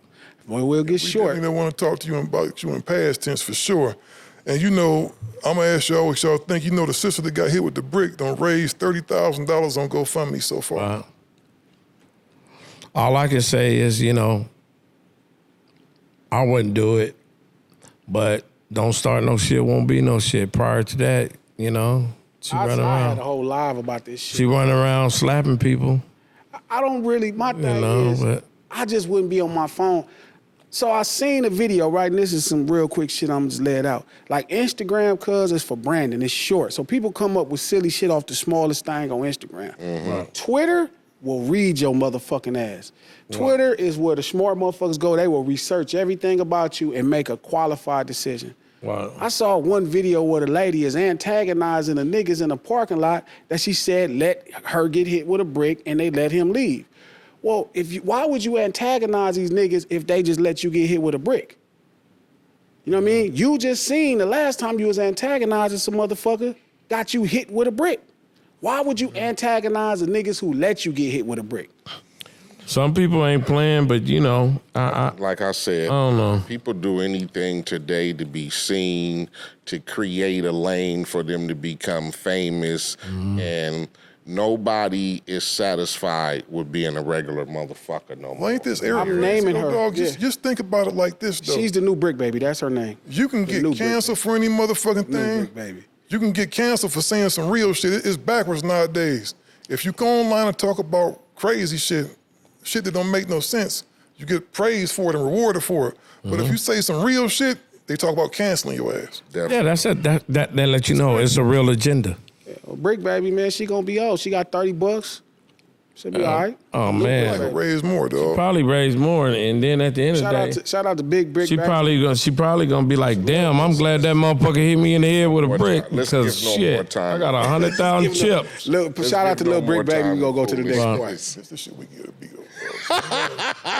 Boy, we'll get short. We definitely want to talk to you about you in past tense for sure. And you know, I'm gonna ask y'all what y'all think. You know, the sister that got hit with the brick done raised $30,000 on GoFundMe so far. Wow. All I can say is, you know, I wouldn't do it, but don't start no shit, won't be no shit. Prior to that, you know, she I run had a around. whole live about this shit. She run around slapping people. I don't really, my thing know, is, but- I just wouldn't be on my phone. So I seen a video, right? And this is some real quick shit I'm just lay it out. Like Instagram, cuz it's for branding, it's short. So people come up with silly shit off the smallest thing on Instagram. Twitter will read your motherfucking ass. Twitter is where the smart motherfuckers go. They will research everything about you and make a qualified decision. Wow. I saw one video where the lady is antagonizing the niggas in the parking lot that she said let her get hit with a brick and they let him leave. Well, why would you antagonize these niggas if they just let you get hit with a brick? You know what I mean? You just seen the last time you was antagonizing some motherfucker got you hit with a brick. Why would you antagonize the niggas who let you get hit with a brick? Some people ain't playing, but you know, Like I said, I don't know. people do anything today to be seen, to create a lane for them to become famous, and nobody is satisfied with being a regular motherfucker no more. Well, ain't this area? I'm naming her. Dog, Yeah. just think about it like this, though. She's the new brick baby. That's her name. You can The get new brick canceled for any motherfucking New thing. brick baby. You can get canceled for saying some real shit. It's backwards nowadays. If you go online and talk about crazy shit that don't make no sense, you get praised for it and rewarded for it. But if you say some real shit, they talk about canceling your ass. yeah, that's it. That let you know it's a real agenda. Well, brick baby, man, she gonna be old. She got $30. She'll be all right. Oh Like man, raise more, dog. probably raise more, and then at the end of the day, Shout out to Big Brick she baby. probably gonna be like, damn, I'm glad that motherfucker hit me in the head with a More brick time. Let's because give no more shit, time. I got 100,000 chips. Shout out to give Lil no Brick more baby. time We gonna go to the before next we- part. This is the shit we get a beat over.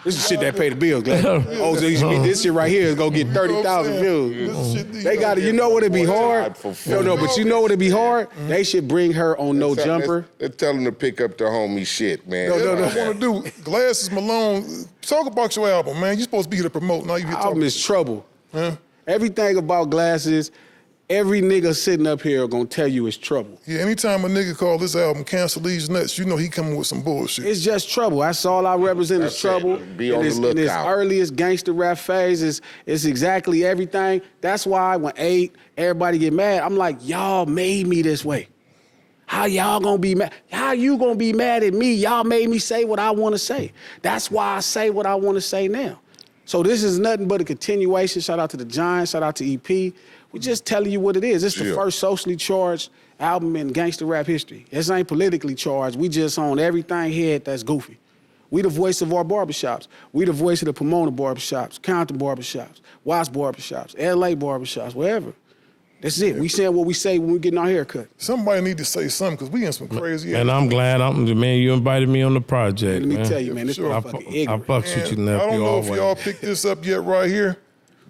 This is shit that pay the bills, Glad. Oh, so this shit right here is gonna get 30,000 views. They got it. You know what it'd be hard? No, but you know what it'd be hard? They should bring her on No Jumper. They're telling them to pick up the homie shit, man. That's what I want to do. Glasses Malone, talk about your album, man. You supposed to be here to promote. Now you here Album talking. is trouble. Huh? Everything about Glasses, every nigga sitting up here gonna tell you it's trouble. Yeah, anytime a nigga call this album Cancel These Nuts, you know he coming with some bullshit. It's just trouble. That's all I represent is That's trouble. it. Be on the In its lookout. earliest gangster rap phase is exactly everything. That's why when Eiht, everybody get mad, I'm like, y'all made me this way. How y'all gonna be mad? How you gonna be mad at me? Y'all made me say what I wanna say. That's why I say what I wanna say now. So this is nothing but a continuation. Shout out to the Giants, shout out to EP. We just telling you what it is. It's the first socially charged album in gangster rap history. This ain't politically charged. We just on everything here that's goofy. We the voice of our barbershops. We the voice of the Pomona barbershops, Compton barbershops, Watts barbershops, LA barbershops, wherever. That's it. We saying what we say when we getting our hair cut. Somebody need to say something because we in some crazy And I'm glad, man, you invited me on the project, Let me man. tell you, man, this sure. motherfucker I ignorant. fucks with you, And nephew, I don't know if always. y'all picked this up yet right here.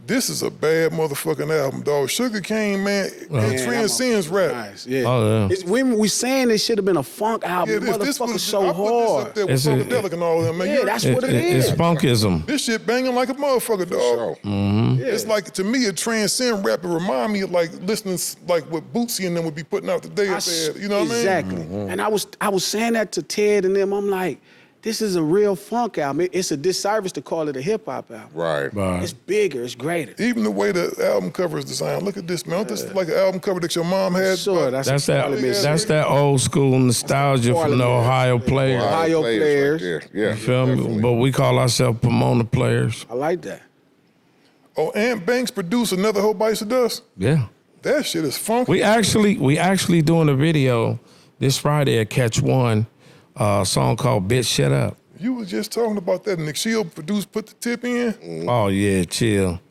This is a bad motherfucking album, dog. Sugar Cane, man, it transcends rap. Nice, yeah. Oh, yeah. It's, when we saying this should have been a funk album, Yeah, if this motherfucker was so I put this hard. up there with It's a- Funkadelic and all of them, man. Yeah, that's what it is. It's funkism. This shit banging like a motherfucker, dog. So, It's like, to me, it transcend rap. It remind me of like listening, like what Bootsy and them would be putting out today. Up there, you know what I mean? Exactly. And I was saying that to Ted and them. I'm like, this is a real funk album. It's a disservice to call it a hip hop album. right. It's bigger. It's greater. Even the way the album cover is designed. Look at this, man. Don't this like an album cover that your mom had? Sure, That's Parliament. that old school nostalgia from the Ohio players. Ohio players. Right there. Yeah. Feel me? definitely. But we call ourselves Pomona players. I like that. Oh, Ant Banks produced another whole Bites of Dust. Yeah. That shit is funky. We actually doing a video this Friday at Catch One, a song called Bitch Shut Up. You was just talking about that. Nick Shield produced, put the tip in. Oh yeah, chill.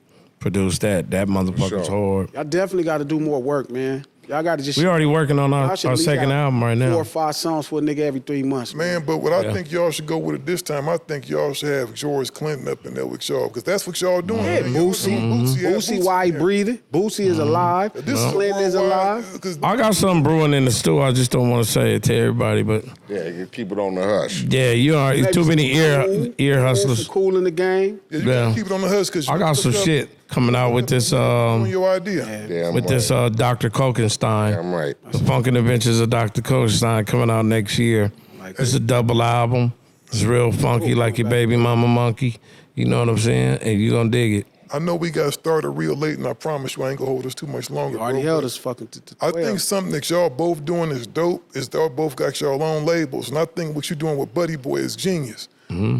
produced that. That motherfucker's hard. Y'all definitely got to do more work, man. Y'all got to just. We already working on our y'all should at least second have album right now. 4 or 5 songs for a nigga every 3 months. Man, but what I think y'all should go with it this time, I think y'all should have George Clinton up in there with y'all, because that's what y'all doing. Yeah, man. Y'all Boosie. doing Boosie, why he yeah. breathing? Boosie is alive. This is Clinton is worldwide, alive. 'cause I got something brewing in the stew. I just don't want to say it to everybody, but Yeah, you keep it on the hush. yeah, you are Maybe too many some ear some hustlers. cool in the game. yeah, you gotta Yeah. keep it on the hush, because I got some shit coming out with this on your idea. Damn with right. this Dr. Kokenstein. Damn right. The Funkin' Adventures of Dr. Kokenstein coming out next year. It's a double album. It's real funky like your baby mama monkey. You know what I'm saying? And you gonna dig it. I know we got started real late, and I promise you I ain't gonna hold us too much longer. You already bro, held but us fucking to I 12. think something that y'all both doing is dope. Is y'all both got y'all own labels, and I think what you're doing with Buddy Boy is genius.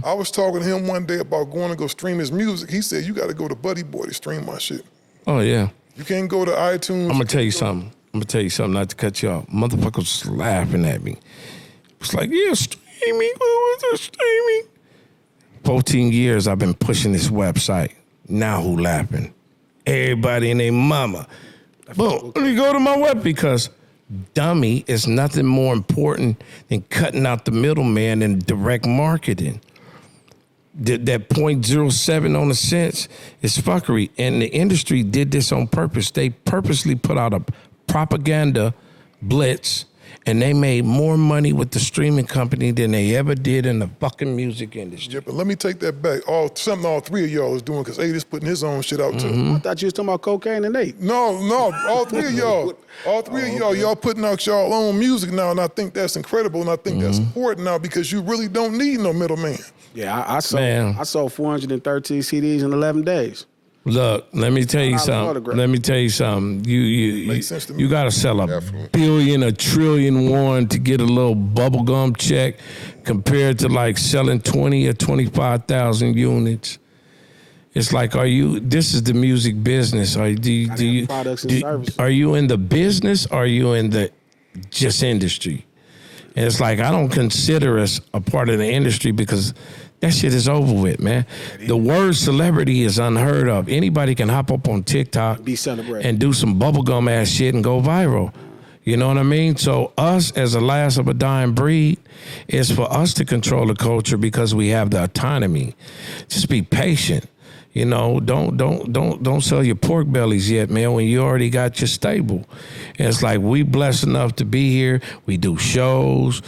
I was talking to him one day about going to go stream his music. He said, you got to go to Buddy Boy to stream my shit. Oh yeah. You can't go to iTunes. I'm gonna tell you something. Not to cut you off. Motherfuckers was laughing at me. It's like, yeah, streaming. What was it, streaming? 14 years I've been pushing this website. Now who laughing? Everybody and their mama. Boom. Let me go to my web because dummy is nothing more important than cutting out the middleman and direct marketing. That 0.07 on the cents is fuckery. And the industry did this on purpose. They purposely put out a propaganda blitz, and they made more money with the streaming company than they ever did in the fucking music industry. Yeah, but let me take that back. Something all three of y'all is doing, because Eiht is putting his own shit out too. I thought you was talking about Kokane and Eiht. No, all three of y'all. All three of y'all putting out y'all own music now, and I think that's incredible, and I think that's important now, because you really don't need no middleman. Yeah, I Man. sold 413 CDs in 11 days. Look, let me tell you something. autograph. Let me tell you something. Makes sense to me. You got to sell a Definitely. billion, $1 trillion to get a little bubblegum check compared to like selling 20 or 25,000 units. It's like, this is the music business. Are you products and services. are you in the business or are you in the just industry? And it's like, I don't consider us a part of the industry because that shit is over with, man. The word celebrity is unheard of. Anybody can hop up on TikTok Be celebrated. and do some bubblegum ass shit and go viral. You know what I mean? So us as the last of a dying breed is for us to control the culture because we have the autonomy. Just be patient. You know, don't sell your pork bellies yet, man, when you already got your stable. And it's like, we blessed enough to be here. We do shows.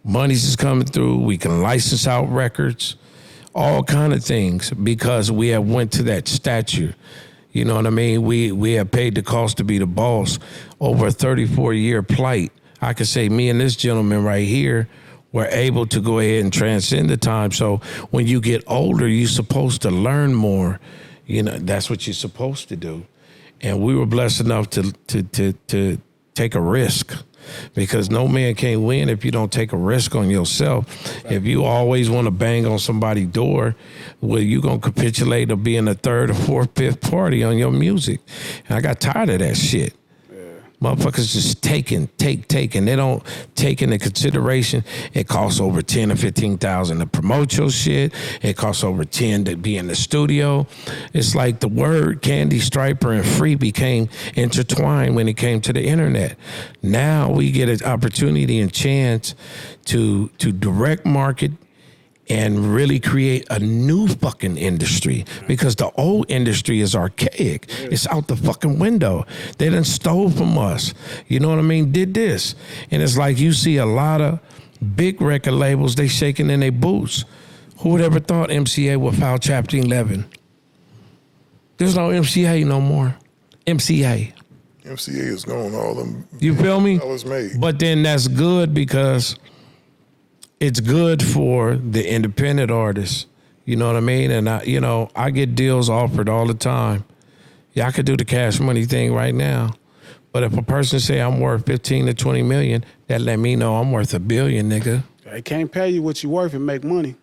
Money's is coming through. We can license out records, all kind of things, because we have went to that stature. You know what I mean? We have paid the cost to be the boss over a 34-year plight. I could say me and this gentleman right here were able to go ahead and transcend the time. So when you get older, you're supposed to learn more. You know, that's what you're supposed to do. And we were blessed enough to take a risk, because no man can win if you don't take a risk on yourself. If you always want to bang on somebody's door, well, you going to capitulate or be in the third or fourth, fifth party on your music. And I got tired of that shit. Motherfuckers just take. They don't take into consideration it costs over 10 or 15,000 to promote your shit. It costs over 10 to be in the studio. It's like the word candy, striper, and free became intertwined when it came to the internet. Now we get an opportunity and chance to direct market and really create a new fucking industry, because the old industry is archaic. It's out the fucking window. They done stole from us. You know what I mean? Did this. And it's like, you see a lot of big record labels, they shaking in their boots. Who would ever thought MC Eiht would file Chapter 11? There's no MC Eiht no more. MC Eiht. MCA is gone, all them. You feel me? Dollars made. But then that's good, because it's good for the independent artists. You know what I mean? And I get deals offered all the time. Yeah, I could do the Cash Money thing right now. But if a person say I'm worth 15 to 20 million, that let me know I'm worth $1 billion, nigga. They can't pay you what you worth and make money.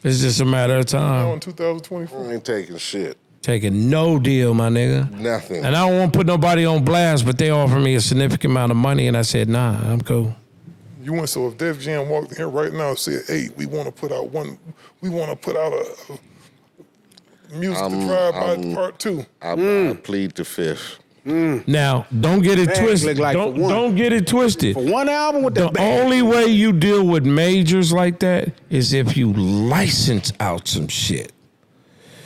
It's just a matter of Now time. in 2024. I ain't taking shit. Taking no deal, my nigga. Nothing. And I don't want to put nobody on blast, but they offered me a significant amount of money, and I said, nah, I'm cool. You want, so if Def Jam walked in here right now and said, "Hey, we want to put out Music to Drive By Part 2. I plead the fifth. Now, don't get it Bags twisted. look like for one. Don't get it twisted. For one album with the The band. only way you deal with majors like that is if you license out some shit.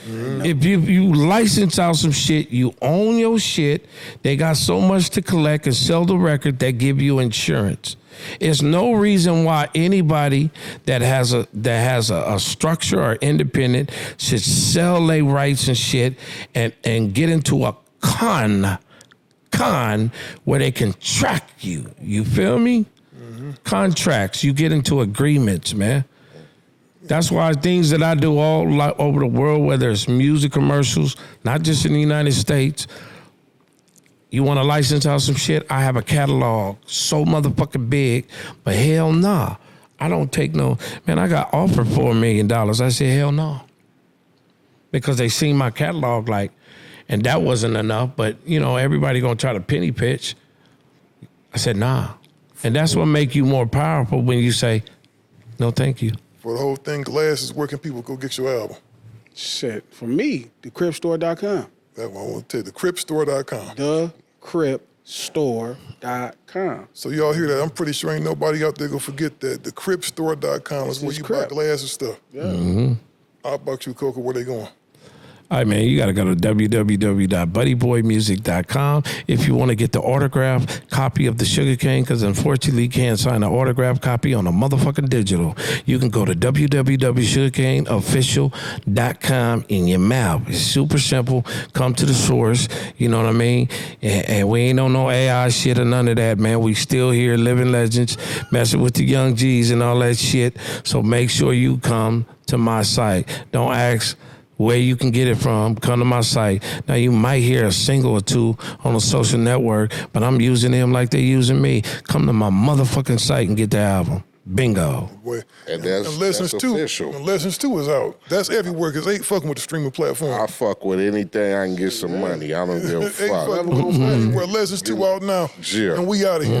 If you license out some shit, you own your shit. They got so much to collect and sell the record that give you insurance. There's no reason why anybody that has a structure or independent should sell their rights and shit and get into a con where they can track you. You feel me? Contracts. You get into agreements, man. That's why things that I do all over the world, whether it's music commercials, not just in the United States. You want to license out some shit? I have a catalog so motherfucking big, but hell nah. I don't take no, man, I got offered $4 million. I said, hell no. Because they seen my catalog and that wasn't enough, but everybody gonna try to penny pitch. I said, nah. And that's what make you more powerful when you say, no, thank you. For the whole thing, glasses, where can people go get your album? Shit, for me, thecripstore.com. That one I want to tell you, thecripstore.com. Thecripstore.com. So y'all hear that? I'm pretty sure ain't nobody out there gonna forget that. Thecripstore.com is where you buy glasses stuff. Yeah. How about you, Coco? Where they going? All right, man, you got to go to www.buddyboymusic.com if you want to get the autographed copy of the Sugarcane, because unfortunately you can't sign an autographed copy on a motherfucking digital. You can go to www.sugarcaneofficial.com in your mouth. It's super simple. Come to the source, you know what I mean? And we ain't on no AI shit or none of that, man. We still here, living legends, messing with the young G's and all that shit. So make sure you come to my site. Don't ask where you can get it from. Come to my site. Now, you might hear a single or two on a social network, but I'm using them like they're using me. Come to my motherfucking site and get the album. Bingo. Boy. And that's Lessons official. 2. And Lessons 2 is out. That's everywhere because Eiht fucking with the streaming platform. I fuck with anything I can get some money. I don't give a Eiht fuck. fucking with everywhere. Lessons 2 out now. Yeah. And we out of here.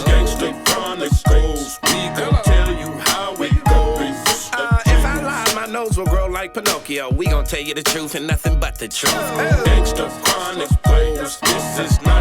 Gangster Chronicles, we gon' tell you how it goes. If I lie, my nose will grow like Pinocchio. We gon' tell you the truth and nothing but the truth. Gangster Chronicles, this is not